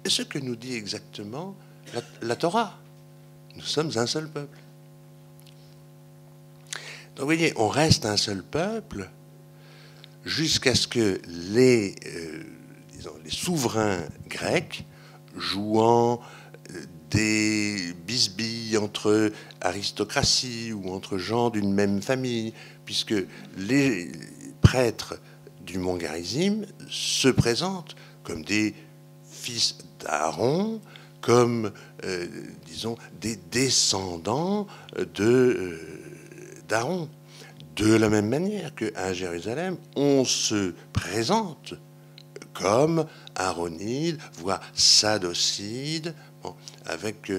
Et ce que nous dit exactement la Torah. Nous sommes un seul peuple. Donc vous voyez, on reste un seul peuple jusqu'à ce que les souverains grecs, jouant des bisbilles entre aristocratie ou entre gens d'une même famille, puisque les prêtres du mont Garizim se présentent comme des fils d'Aaron, comme, des descendants d'Aaron. De la même manière qu'à Jérusalem, on se présente comme aaronide, voire sadocide, bon, avec,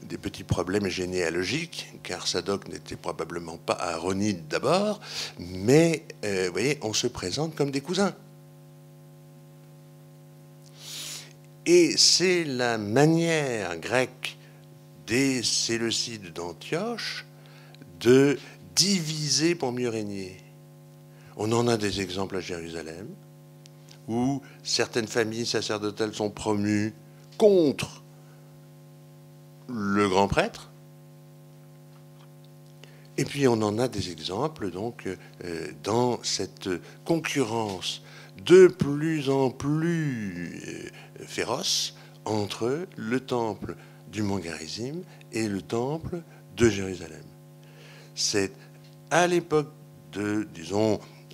des petits problèmes généalogiques, car Sadoc n'était probablement pas aaronide d'abord, mais, vous voyez, on se présente comme des cousins. Et c'est la manière grecque des Séleucides d'Antioche de diviser pour mieux régner. On en a des exemples à Jérusalem, où certaines familles sacerdotales sont promues contre le grand prêtre. Et puis on en a des exemples donc dans cette concurrence de plus en plus féroce entre le temple du mont Garizim et le temple de Jérusalem. C'est à l'époque de,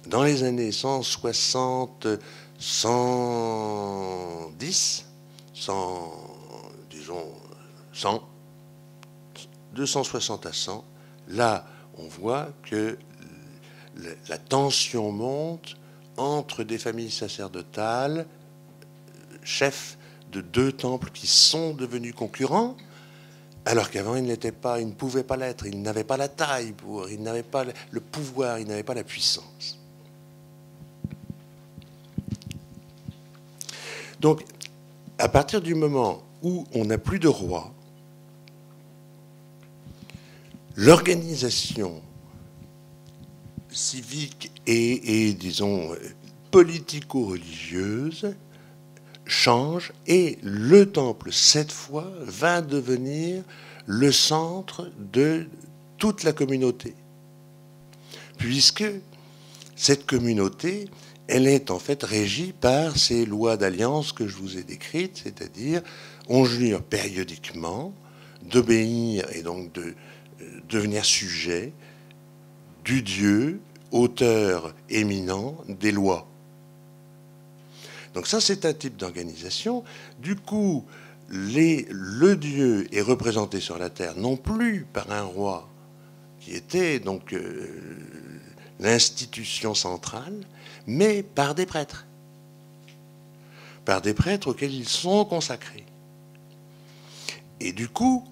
dans les années 160, 110, 100, 260 à 100, là, on voit que la tension monte entre des familles sacerdotales, chefs de deux temples qui sont devenus concurrents, alors qu'avant ils n'étaient pas, ils ne pouvaient pas l'être, ils n'avaient pas la taille pour, ils n'avaient pas le pouvoir, ils n'avaient pas la puissance. Donc, à partir du moment où on n'a plus de roi, l'organisation civique et disons, politico-religieuse change et le temple, cette fois, va devenir le centre de toute la communauté. Puisque cette communauté, elle est en fait régie par ces lois d'alliance que je vous ai décrites, c'est-à-dire on jure périodiquement d'obéir et donc de devenir sujet du Dieu, auteur éminent des lois. Donc ça, c'est un type d'organisation. Du coup, le Dieu est représenté sur la terre non plus par un roi, qui était donc l'institution centrale, mais par des prêtres. Par des prêtres auxquels ils sont consacrés. Et du coup,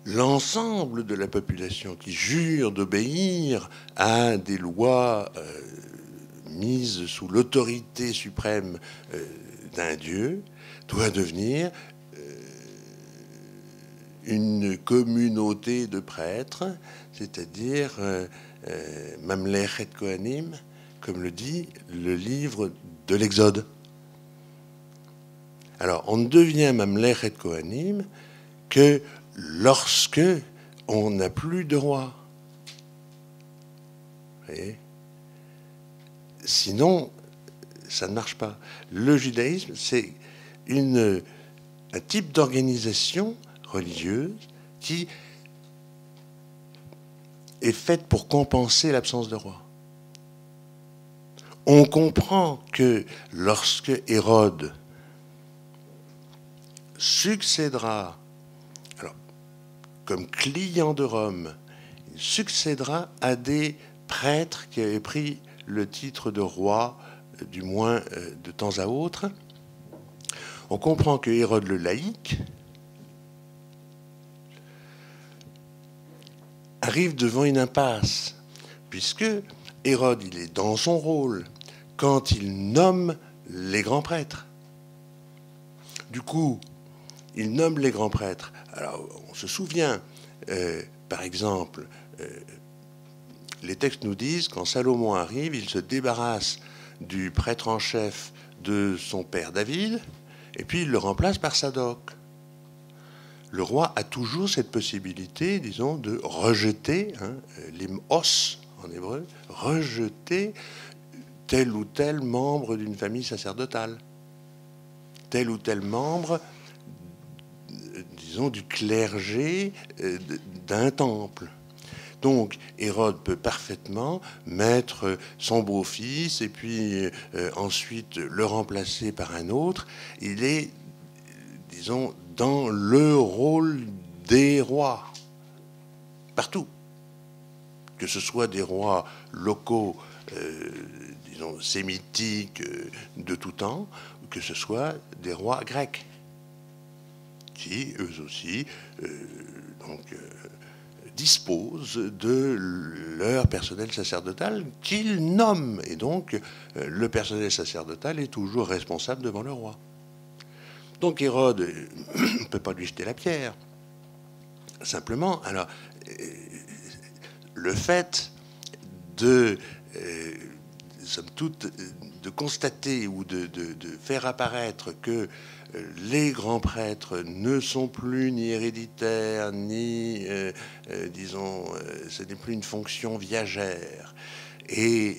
l'ensemble de la population qui jure d'obéir à des lois mises sous l'autorité suprême d'un Dieu doit devenir une communauté de prêtres, c'est-à-dire Mamlechet Kohanim, comme le dit le livre de l'Exode. Alors, on ne devient Mamlechet Kohanim que lorsque on n'a plus de roi. Vous voyez ? Sinon, ça ne marche pas. Le judaïsme, c'est un type d'organisation religieuse qui est faite pour compenser l'absence de roi. On comprend que lorsque Hérode succédera, alors, comme client de Rome, il succédera à des prêtres qui avaient pris le titre de roi, du moins de temps à autre. On comprend que Hérode le laïc arrive devant une impasse, puisque Hérode, il est dans son rôle quand il nomme les grands prêtres. Du coup, il nomme les grands prêtres. Alors, on se souvient, par exemple, les textes nous disent, quand Salomon arrive, il se débarrasse du prêtre en chef de son père David, et puis il le remplace par Sadoc. Le roi a toujours cette possibilité, disons, de rejeter, limos en hébreu, rejeter tel ou tel membre d'une famille sacerdotale, tel ou tel membre, disons, du clergé d'un temple. Donc, Hérode peut parfaitement mettre son beau-fils et puis ensuite le remplacer par un autre. Il est, disons, dans le rôle des rois, partout. Que ce soit des rois locaux, disons, sémitiques de tout temps, que ce soit des rois grecs, qui, eux aussi, disposent de leur personnel sacerdotal qu'ils nomment. Et donc, le personnel sacerdotal est toujours responsable devant le roi. Donc Hérode ne peut pas lui jeter la pierre. Simplement, alors, le fait de, somme toute, de constater ou de faire apparaître que les grands prêtres ne sont plus ni héréditaires, ni, disons, ce n'est plus une fonction viagère. Et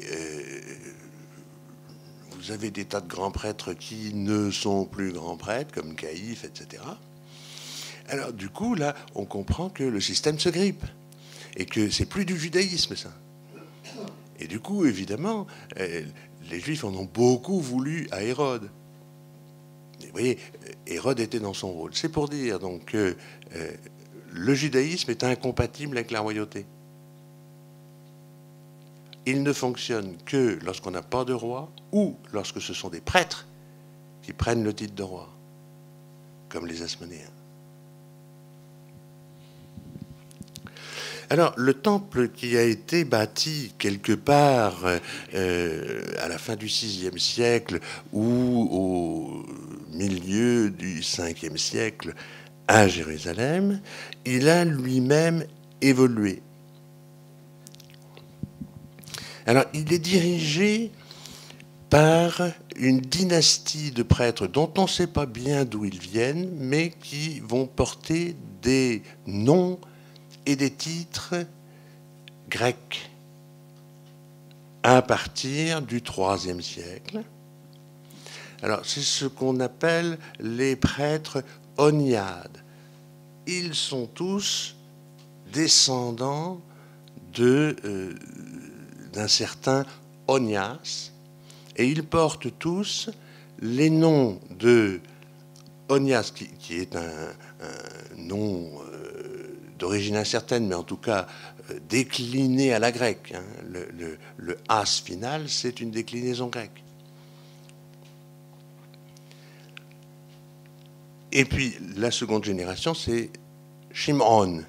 vous avez des tas de grands prêtres qui ne sont plus grands prêtres, comme Caïphe, etc. Alors, du coup, là, on comprend que le système se grippe et que c'est plus du judaïsme, ça. Et du coup, évidemment, les Juifs en ont beaucoup voulu à Hérode. Et vous voyez, Hérode était dans son rôle. C'est pour dire donc que le judaïsme est incompatible avec la royauté. Il ne fonctionne que lorsqu'on n'a pas de roi ou lorsque ce sont des prêtres qui prennent le titre de roi, comme les Hasmonéens. Alors, le temple qui a été bâti quelque part à la fin du VIe siècle ou au milieu du Ve siècle à Jérusalem, il a lui-même évolué. Alors, il est dirigé par une dynastie de prêtres dont on ne sait pas bien d'où ils viennent, mais qui vont porter des noms et des titres grecs à partir du IIIe siècle. Alors, c'est ce qu'on appelle les prêtres oniades. Ils sont tous descendants d'un certain Onias, et ils portent tous les noms de Onias, qui est un nom d'origine incertaine, mais en tout cas décliné à la grecque. Le as final, c'est une déclinaison grecque. Et puis la seconde génération, c'est Shimon.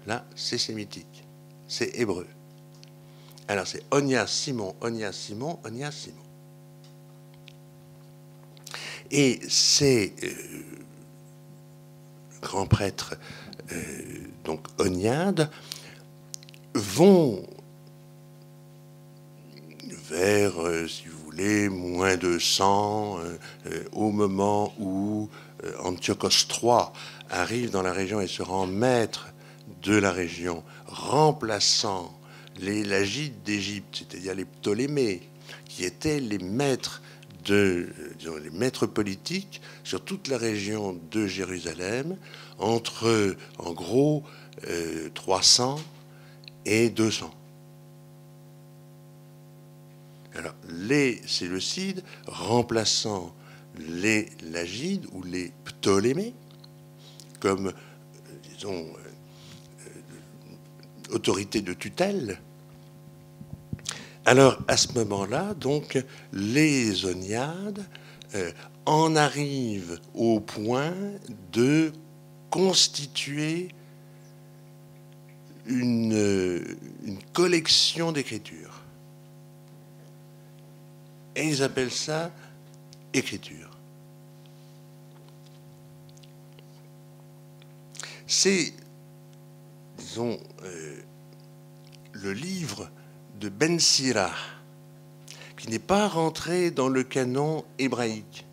Là, c'est sémitique, c'est hébreu. Alors c'est Onias Simon, Onias Simon, Onias Simon. Et ces grands prêtres, donc oniades, vont vers, si vous voulez, moins de 100, au moment où Antiochos III arrive dans la région et se rend maître de la région, remplaçant les Lagides d'Égypte, c'est-à-dire les Ptolémées, qui étaient les maîtres les maîtres politiques sur toute la région de Jérusalem, entre, en gros, 300 et 200. Alors, les Séleucides remplaçant les Lagides ou les Ptolémées, comme, disons, autorité de tutelle. Alors, à ce moment-là, donc, les Oniades en arrivent au point de constituer une collection d'écritures. Et ils appellent ça écriture. C'est, disons, le livre de Ben Sira, qui n'est pas rentré dans le canon hébraïque,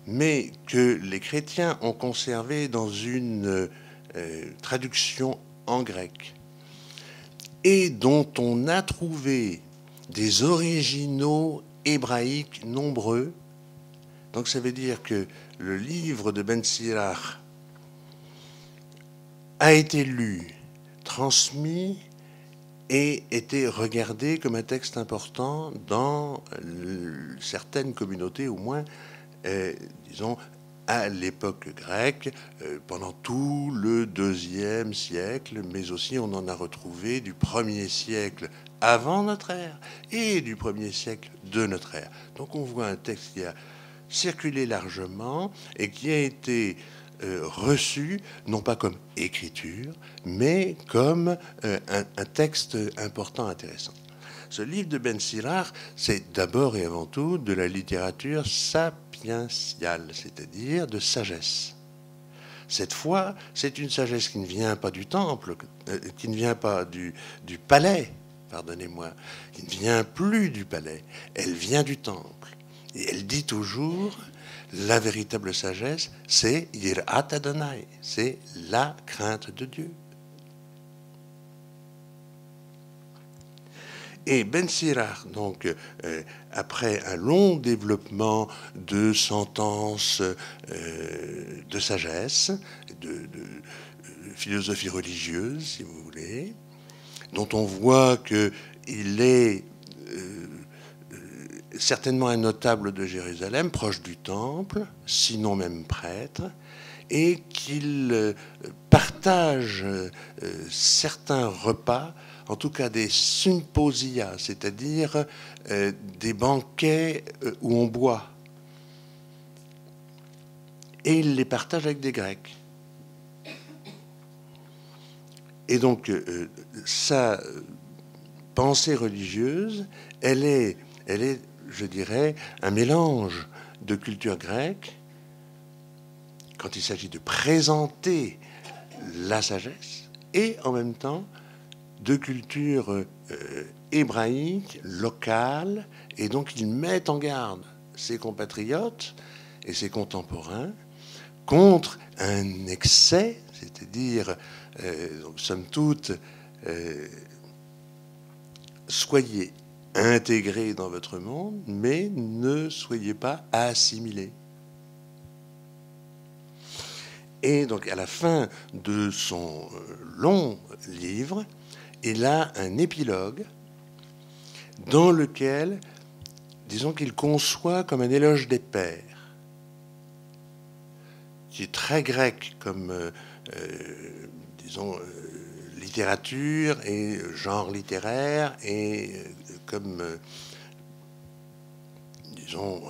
mais que les chrétiens ont conservé dans une traduction en grec, et dont on a trouvé des originaux hébraïques nombreux. Donc ça veut dire que le livre de Ben Sira a été lu, transmis, et était regardé comme un texte important dans certaines communautés, au moins, disons, à l'époque grecque, pendant tout le IIe siècle, mais aussi on en a retrouvé du 1er siècle avant notre ère et du 1er siècle de notre ère. Donc on voit un texte qui a circulé largement et qui a été reçu, non pas comme écriture, mais comme un texte important, intéressant. Ce livre de Ben Sira, c'est d'abord et avant tout de la littérature sapientiale, c'est-à-dire de sagesse. Cette fois, c'est une sagesse qui ne vient pas du temple, qui ne vient pas du palais, pardonnez-moi, qui ne vient plus du palais, elle vient du temple. Et elle dit toujours, la véritable sagesse, c'est Yirat Adonai, c'est la crainte de Dieu. Et Ben Sira, donc, après un long développement de sentences de sagesse, de philosophie religieuse, si vous voulez, dont on voit qu'il est certainement un notable de Jérusalem, proche du temple, sinon même prêtre, et qu'il partage certains repas, en tout cas des symposia, c'est-à-dire des banquets où on boit. Et il les partage avec des Grecs. Et donc, sa pensée religieuse, elle est, je dirais, un mélange de culture grecque, quand il s'agit de présenter la sagesse, et en même temps de culture hébraïque, locale, et donc il met en garde ses compatriotes et ses contemporains contre un excès, c'est-à-dire, somme toute, soyez intégrés dans votre monde, mais ne soyez pas assimilés. Et donc, à la fin de son long livre, il a un épilogue dans lequel, disons qu'il conçoit comme un éloge des pères, qui est très grec comme, disons, littérature et genre littéraire, et comme, disons,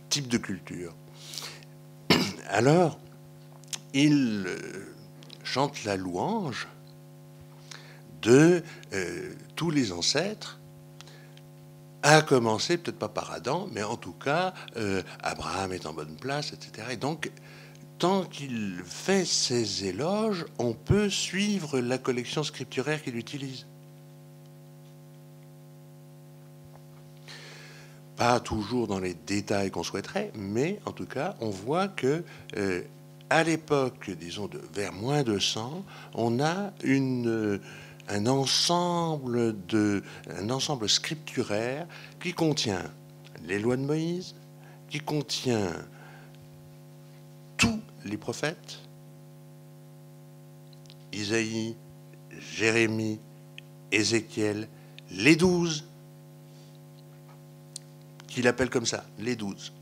type de culture. Alors, il chante la louange de tous les ancêtres, à commencer, peut-être pas par Adam, mais en tout cas, Abraham est en bonne place, etc. Et donc, tant qu'il fait ses éloges, on peut suivre la collection scripturaire qu'il utilise. Pas toujours dans les détails qu'on souhaiterait, mais en tout cas, on voit que à l'époque, disons, vers moins de 100, on a une un ensemble scripturaire qui contient les lois de Moïse, qui contient tous les prophètes, Isaïe, Jérémie, Ézéchiel, les 12, qu'il appelle comme ça, les 12.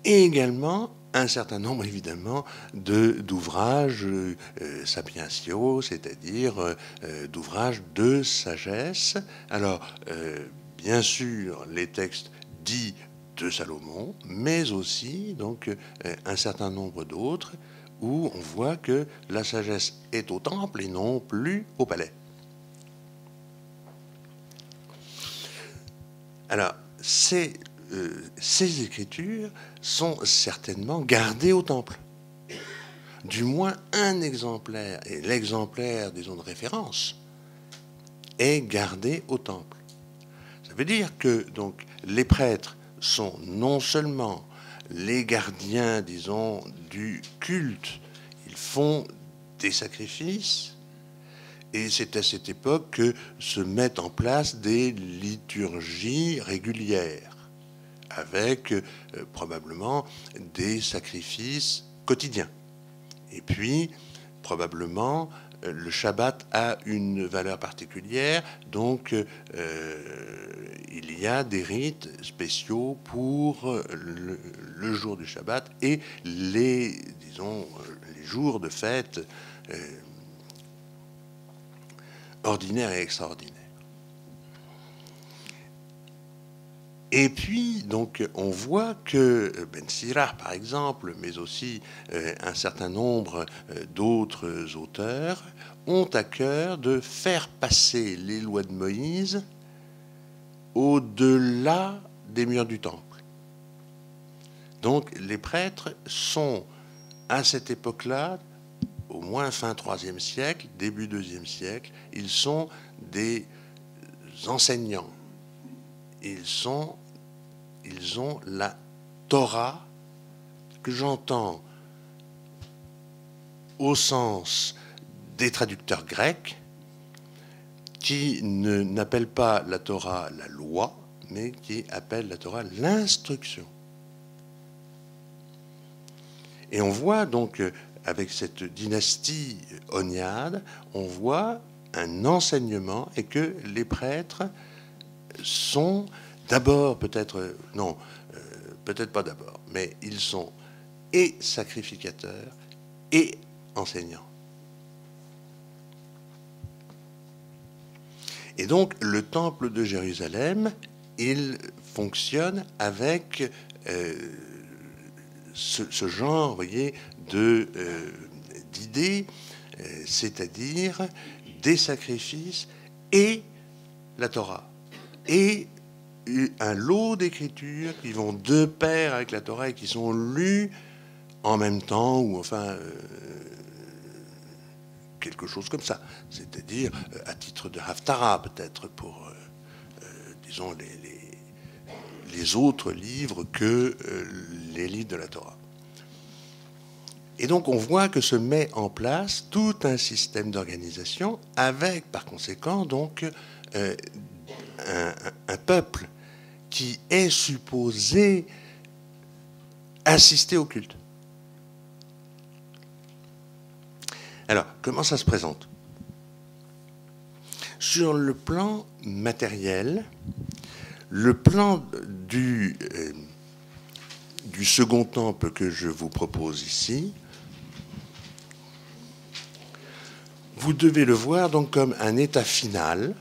Et également un certain nombre, évidemment, d'ouvrages sapientiaux, c'est-à-dire d'ouvrages de sagesse. Alors, bien sûr, les textes dits de Salomon, mais aussi donc, un certain nombre d'autres, où on voit que la sagesse est au temple et non plus au palais. Alors, ces écritures sont certainement gardées au temple. Du moins un exemplaire, et l'exemplaire, disons, de référence, est gardé au temple. Ça veut dire que donc, les prêtres sont non seulement les gardiens, disons, du culte, ils font des sacrifices, et c'est à cette époque que se mettent en place des liturgies régulières, avec probablement des sacrifices quotidiens. Et puis, probablement, le Shabbat a une valeur particulière, donc il y a des rites spéciaux pour le jour du Shabbat et les jours de fête ordinaires et extraordinaires. Et puis, donc, on voit que Ben Sirach, par exemple, mais aussi un certain nombre d'autres auteurs, ont à cœur de faire passer les lois de Moïse au-delà des murs du temple. Donc, les prêtres sont, à cette époque-là, au moins fin IIIe siècle, début IIe siècle, ils sont des enseignants. Ils ont la Torah, que j'entends au sens des traducteurs grecs, qui n'appellent pas la Torah la loi, mais qui appellent la Torah l'instruction. Et on voit donc, avec cette dynastie oniade, on voit un enseignement et que les prêtres sont d'abord, peut-être pas d'abord, mais ils sont et sacrificateurs et enseignants. Et donc, le temple de Jérusalem, il fonctionne avec ce genre, vous voyez, d'idées, c'est-à-dire des sacrifices et la Torah. Et un lot d'écritures qui vont de pair avec la Torah et qui sont lues en même temps, ou enfin quelque chose comme ça. C'est-à-dire à titre de Haftarah, peut-être, pour, disons, les autres livres que les livres de la Torah. Et donc on voit que se met en place tout un système d'organisation avec, par conséquent, donc un peuple qui est supposé assister au culte. Alors, comment ça se présente? Sur le plan matériel, le plan du second temple que je vous propose ici, vous devez le voir donc comme un état final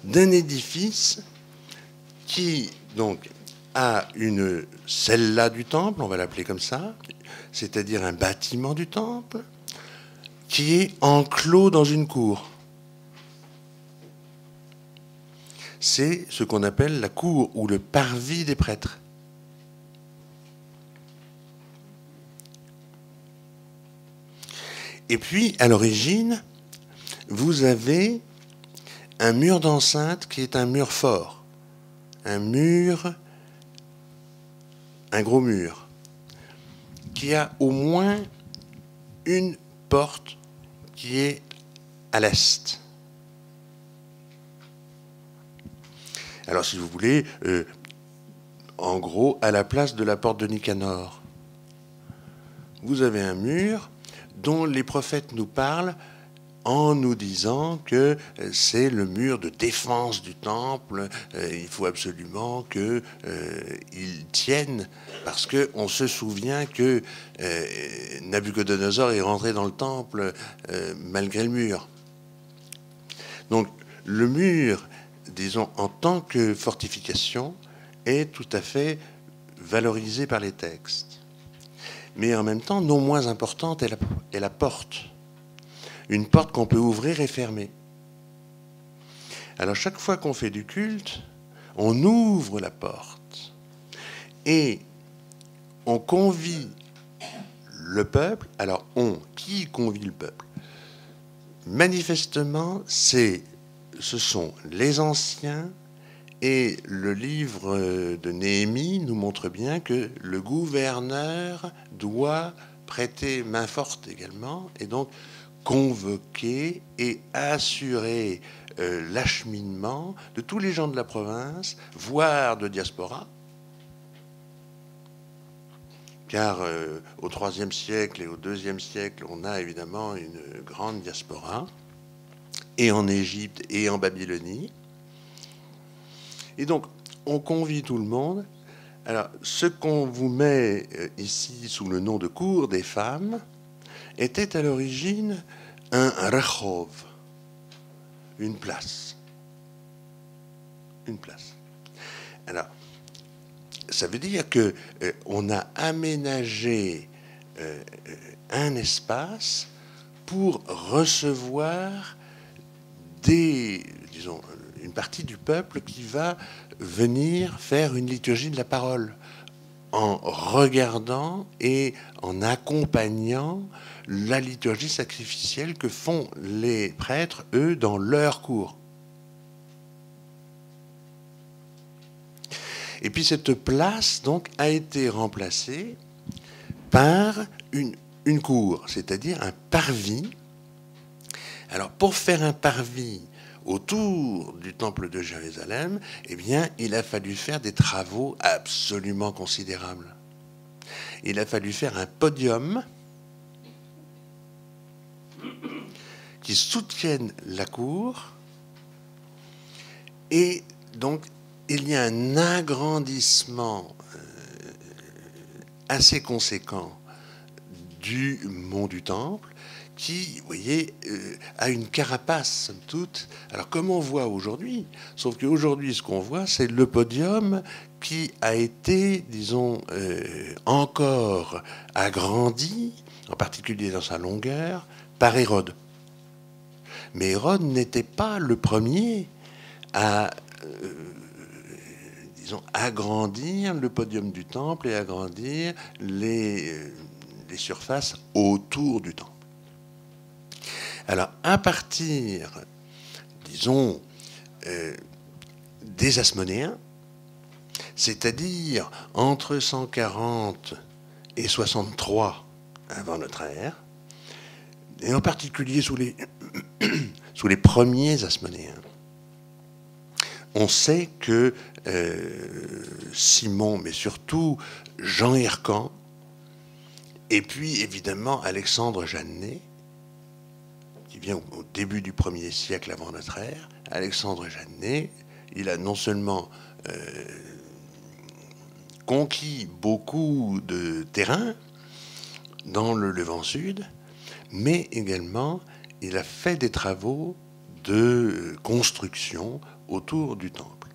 d'un édifice qui donc a une cella du temple, on va l'appeler comme ça, c'est-à-dire un bâtiment du temple, qui est enclos dans une cour. C'est ce qu'on appelle la cour ou le parvis des prêtres. Et puis, à l'origine, vous avez un mur d'enceinte qui est un mur fort, un gros mur, qui a au moins une porte qui est à l'est. Alors, si vous voulez, en gros, à la place de la porte de Nicanor, vous avez un mur dont les prophètes nous parlent en nous disant que c'est le mur de défense du temple. Il faut absolument qu'il tienne, parce qu'on se souvient que Nabuchodonosor est rentré dans le temple malgré le mur. Donc, le mur, disons, en tant que fortification, est tout à fait valorisé par les textes. Mais en même temps, non moins importante est la porte. Une porte qu'on peut ouvrir et fermer. Alors, chaque fois qu'on fait du culte, on ouvre la porte et on convie le peuple. Alors, qui convie le peuple? Manifestement, ce sont les anciens, et le livre de Néhémie nous montre bien que le gouverneur doit prêter main forte également, et donc convoquer et assurer l'acheminement de tous les gens de la province, voire de diaspora, car au IIIe siècle et au IIe siècle, on a évidemment une grande diaspora, et en Égypte et en Babylonie. Et donc, on convie tout le monde. Alors, ce qu'on vous met ici sous le nom de cour des femmes était à l'origine un rechov, une place. Une place. Alors, ça veut dire que on a aménagé un espace pour recevoir disons, une partie du peuple qui va venir faire une liturgie de la parole en regardant et en accompagnant la liturgie sacrificielle que font les prêtres, eux, dans leur cour. Et puis cette place, donc, a été remplacée par une cour, c'est-à-dire un parvis. Alors, pour faire un parvis autour du temple de Jérusalem, eh bien, il a fallu faire des travaux absolument considérables. Il a fallu faire un podium qui soutienne la cour, et donc il y a un agrandissement assez conséquent du mont du Temple, qui, vous voyez, a une carapace, somme toute. Alors, comme on voit aujourd'hui, sauf qu'aujourd'hui, ce qu'on voit, c'est le podium qui a été, disons, encore agrandi, en particulier dans sa longueur, par Hérode. Mais Hérode n'était pas le premier à, disons, agrandir le podium du temple et agrandir les surfaces autour du temple. Alors, à partir, disons, des Asmonéens, c'est-à-dire entre 140 et 63 avant notre ère, et en particulier sous les premiers Asmonéens, on sait que Simon, mais surtout Jean Hircan, et puis évidemment Alexandre Jeannet, qui vient au début du 1er siècle avant notre ère, Alexandre Jeannet, il a non seulement conquis beaucoup de terrain dans le Levant Sud, mais également il a fait des travaux de construction autour du temple.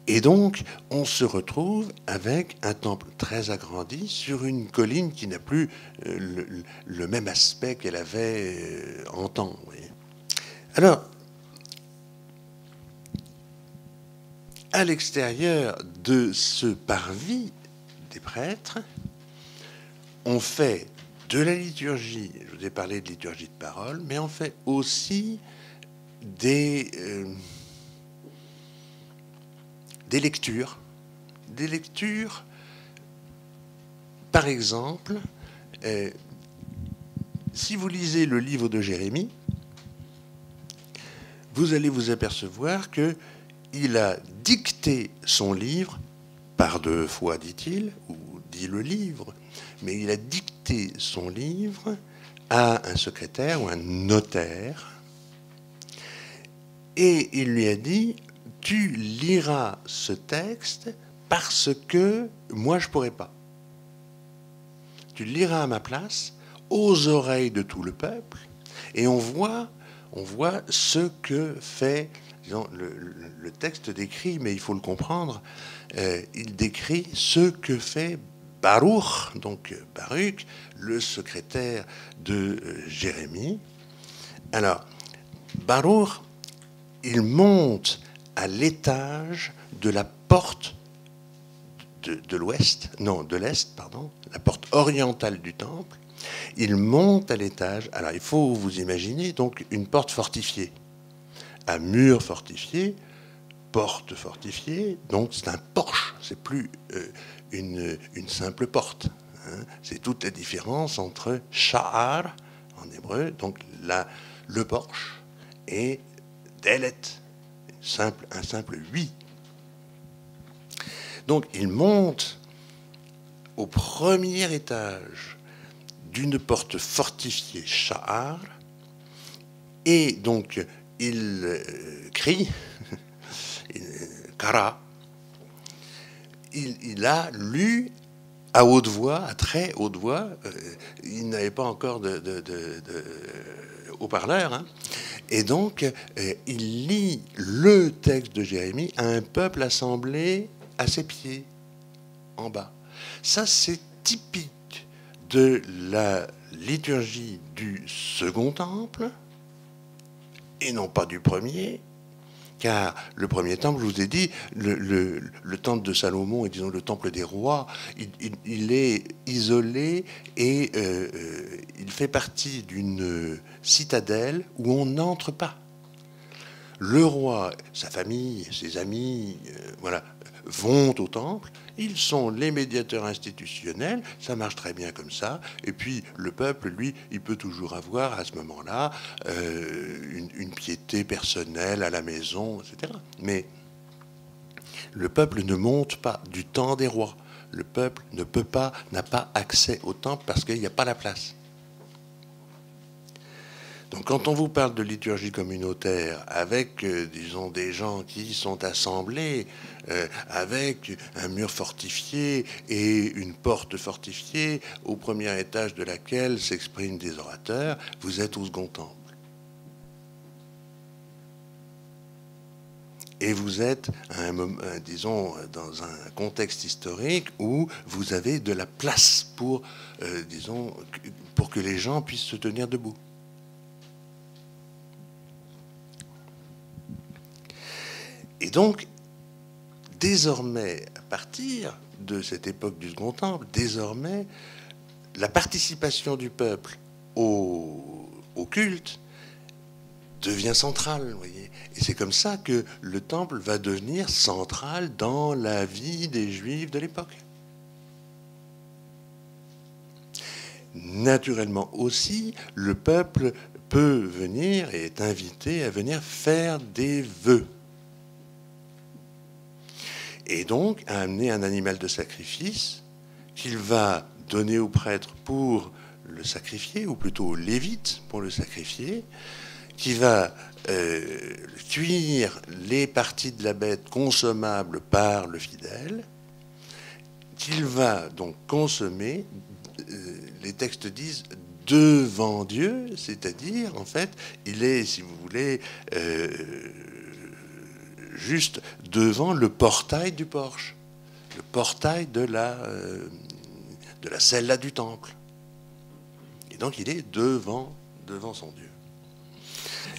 Et donc, on se retrouve avec un temple très agrandi sur une colline qui n'a plus le même aspect qu'elle avait en temps. Vous voyez. Alors, à l'extérieur de ce parvis des prêtres, on fait de la liturgie, je vous ai parlé de liturgie de parole, mais on fait aussi des lectures. Des lectures, par exemple, si vous lisez le livre de Jérémie, vous allez vous apercevoir qu'il a dicté son livre, par deux fois dit-il, ou dit le livre, mais il a dicté son livre à un secrétaire ou un notaire, et il lui a dit, tu liras ce texte parce que moi je ne pourrai pas. Tu le liras à ma place, aux oreilles de tout le peuple, et on voit ce que fait, disons, le texte décrit, mais il faut le comprendre, il décrit ce que fait Baruch, donc Baruch, le secrétaire de Jérémie. Alors, Baruch, il monte à l'étage de la porte de l'ouest, non, de l'est, pardon, la porte orientale du temple. Il monte à l'étage. Alors, il faut vous imaginer donc une porte fortifiée, à mur fortifié, porte fortifiée. Donc, c'est un porche. C'est plus une simple porte. Hein. C'est toute la différence entre sha'ar en hébreu, donc le porche, et delet, un simple oui. Donc, il monte au premier étage d'une porte fortifiée sha'ar, et donc il crie, kara, il a lu à haute voix, à très haute voix, il n'avait pas encore de haut-parleur, hein, et donc il lit le texte de Jérémie à un peuple assemblé à ses pieds, en bas. Ça, c'est typique de la liturgie du second temple, et non pas du premier, car le premier temple, je vous ai dit, le temple de Salomon, et disons le temple des rois, il est isolé, et il fait partie d'une citadelle où on n'entre pas. Le roi, sa famille, ses amis, voilà, vont au temple. Ils sont les médiateurs institutionnels, ça marche très bien comme ça. Et puis le peuple, lui, il peut toujours avoir à ce moment-là une piété personnelle à la maison, etc. Mais le peuple ne monte pas du temps des rois. Le peuple n'a pas accès au temple parce qu'il n'y a pas la place. Donc quand on vous parle de liturgie communautaire avec, disons, des gens qui sont assemblés avec un mur fortifié et une porte fortifiée au premier étage de laquelle s'expriment des orateurs, vous êtes au second temple. Et vous êtes, disons, dans un contexte historique où vous avez de la place pour, disons, pour que les gens puissent se tenir debout. Et donc, désormais, à partir de cette époque du Second Temple, désormais, la participation du peuple au culte devient centrale, vous voyez. Et c'est comme ça que le temple va devenir central dans la vie des Juifs de l'époque. Naturellement aussi, le peuple peut venir et est invité à venir faire des vœux. Et donc à amener un animal de sacrifice qu'il va donner au prêtre pour le sacrifier, ou plutôt au lévite pour le sacrifier, qui va cuire les parties de la bête consommables par le fidèle, qu'il va donc consommer, les textes disent, devant Dieu, c'est-à-dire, en fait, il est, si vous voulez, juste devant le portail du porche, le portail de la cella du temple. Et donc il est devant son Dieu.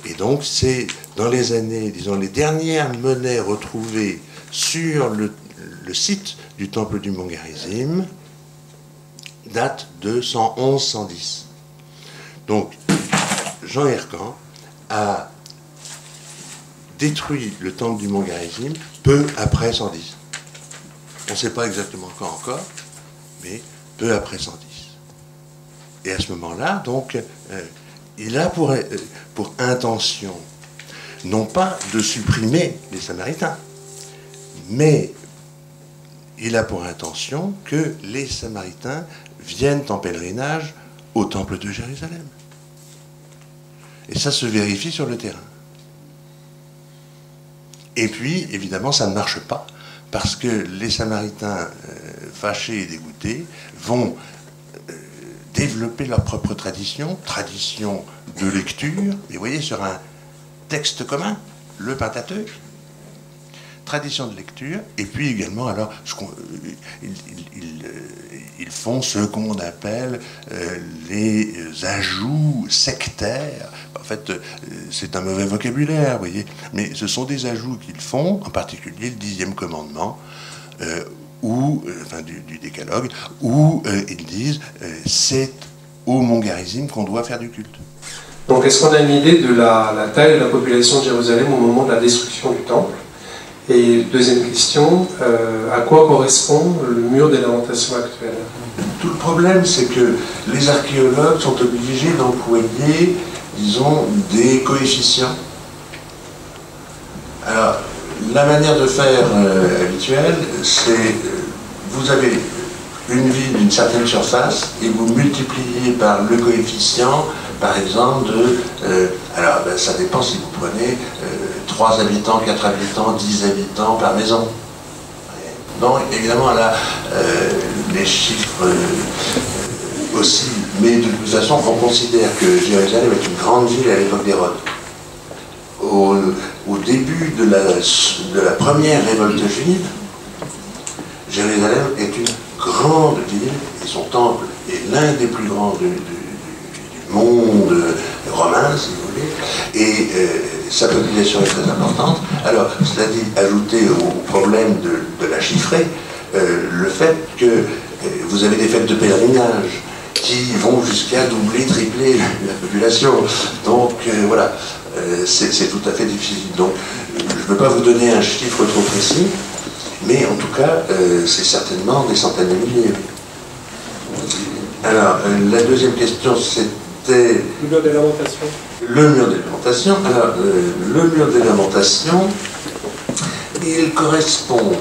Et donc c'est dans les années, disons, les dernières monnaies retrouvées sur le site du temple du Mont Gerizim datent de 111-110. Donc Jean Hircan a détruit le temple du Mont Gerizim peu après 110. On ne sait pas exactement quand encore, mais peu après 110. Et à ce moment-là, donc, il a pour intention, non pas de supprimer les Samaritains, mais il a pour intention que les Samaritains viennent en pèlerinage au temple de Jérusalem. Et ça se vérifie sur le terrain. Et puis, évidemment, ça ne marche pas, parce que les Samaritains, fâchés et dégoûtés, vont développer leur propre tradition de lecture, et vous voyez, sur un texte commun, le Pentateuque, tradition de lecture, et puis également, alors, ils font ce qu'on appelle les ajouts sectaires. En fait, c'est un mauvais vocabulaire, vous voyez, mais ce sont des ajouts qu'ils font, en particulier le 10e commandement, du décalogue, où ils disent c'est au Mont Garizim qu'on doit faire du culte. Donc est-ce qu'on a une idée de la taille de la population de Jérusalem au moment de la destruction du temple? Et deuxième question, à quoi correspond le mur des lamentations actuel? Tout le problème, c'est que les archéologues sont obligés d'employer, disons, des coefficients. Alors, la manière de faire habituelle, c'est vous avez une ville d'une certaine surface et vous multipliez par le coefficient, par exemple, ça dépend si vous prenez 3 habitants, 4 habitants, 10 habitants par maison. Donc, évidemment, là, les chiffres aussi, mais de toute façon, on considère que Jérusalem est une grande ville à l'époque d'Hérode. Au début de la première révolte juive, Jérusalem est une grande ville, et son temple est l'un des plus grands du monde romain, si vous voulez, et sa population est très importante. Alors, cela dit, ajouté au problème de la chiffrer, le fait que vous avez des fêtes de pèlerinage qui vont jusqu'à doubler, tripler la population. Donc, voilà, c'est tout à fait difficile. Donc, je ne veux pas vous donner un chiffre trop précis, mais en tout cas, c'est certainement des centaines de milliers. Alors, la deuxième question, c'était... Le mur des lamentations. Le mur des lamentations. Alors, le mur des lamentations, il correspond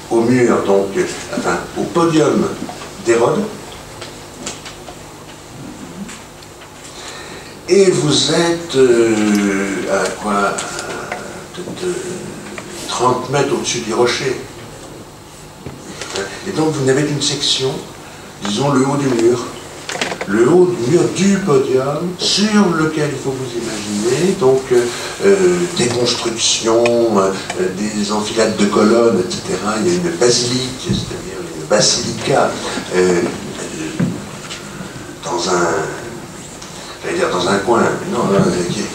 au mur, donc, au podium d'Hérode. Et vous êtes à quoi? Peut-être 30 mètres au-dessus du rocher. Et donc vous n'avez qu'une section, disons le haut du mur. Le haut du mur du podium, sur lequel il faut vous imaginer, donc des constructions, des enfilades de colonnes, etc. Il y a une basilique, c'est-à-dire une basilica, dans un coin,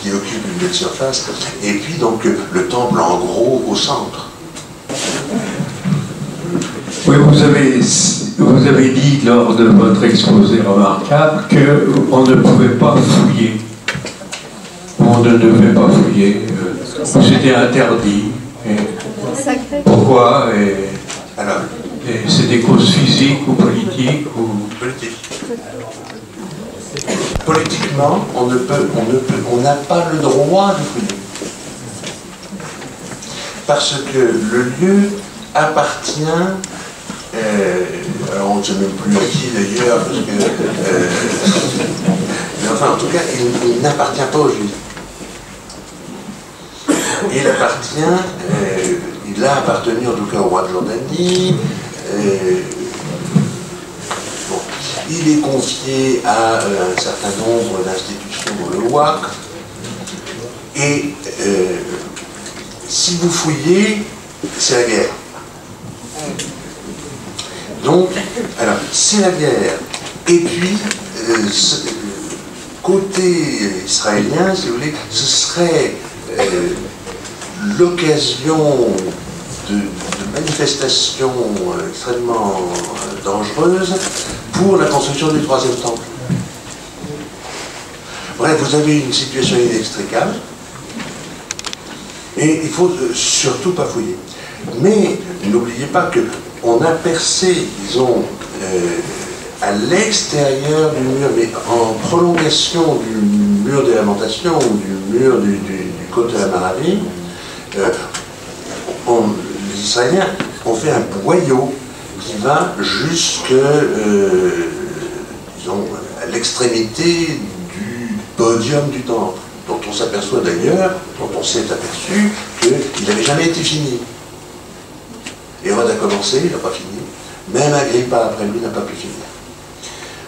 qui occupe une belle surface, et puis donc le temple en gros au centre. Oui, vous avez dit lors de votre exposé remarquable qu'on ne pouvait pas fouiller. On ne devait pas fouiller. C'était interdit. Et pourquoi? Et c'est des causes physiques ou politiques ou... Politiquement, on n'a pas le droit de fouiller. Parce que le lieu appartient, alors on ne sait même plus à qui d'ailleurs, parce que, mais enfin en tout cas, il n'appartient pas aux Juifs. Il a appartenu en tout cas au roi de Jordanie. Il est confié à un certain nombre d'institutions, le WAC, et si vous fouillez, c'est la guerre. Donc, alors, c'est la guerre. Et puis, côté israélien, si vous voulez, ce serait l'occasion de manifestations extrêmement dangereuses pour la construction du troisième temple. Bref, vous avez une situation inextricable et il ne faut surtout pas fouiller. Mais n'oubliez pas qu'on a percé, disons, à l'extérieur du mur, mais en prolongation du mur des lamentations ou du mur du côte de la Maraville, les Israéliens ont fait un boyau qui va jusque, disons, à l'extrémité du podium du temple, dont on s'aperçoit d'ailleurs, dont on s'est aperçu qu'il n'avait jamais été fini. Hérode a commencé, il n'a pas fini. Même Agrippa, après lui, n'a pas pu finir.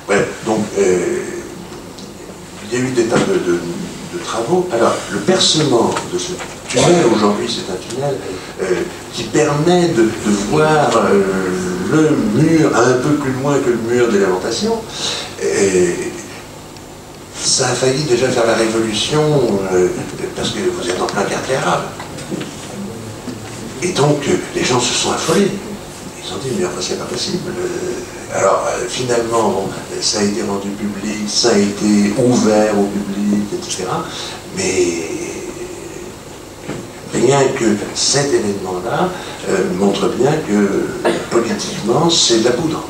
Bref, donc, il y a eu des tas de travaux. Alors, le percement de ce tunnel, aujourd'hui c'est un tunnel qui permet de voir le mur un peu plus loin que le mur des Lamentations. Ça a failli déjà faire la révolution, parce que vous êtes en plein quartier arabe. Et donc, les gens se sont affolés. Ils ont dit, mais enfin, c'est pas possible. Alors, finalement, bon, ça a été rendu public, ça a été ouvert au public, etc. Mais rien que cet événement-là montre bien que, politiquement, c'est de la poudre.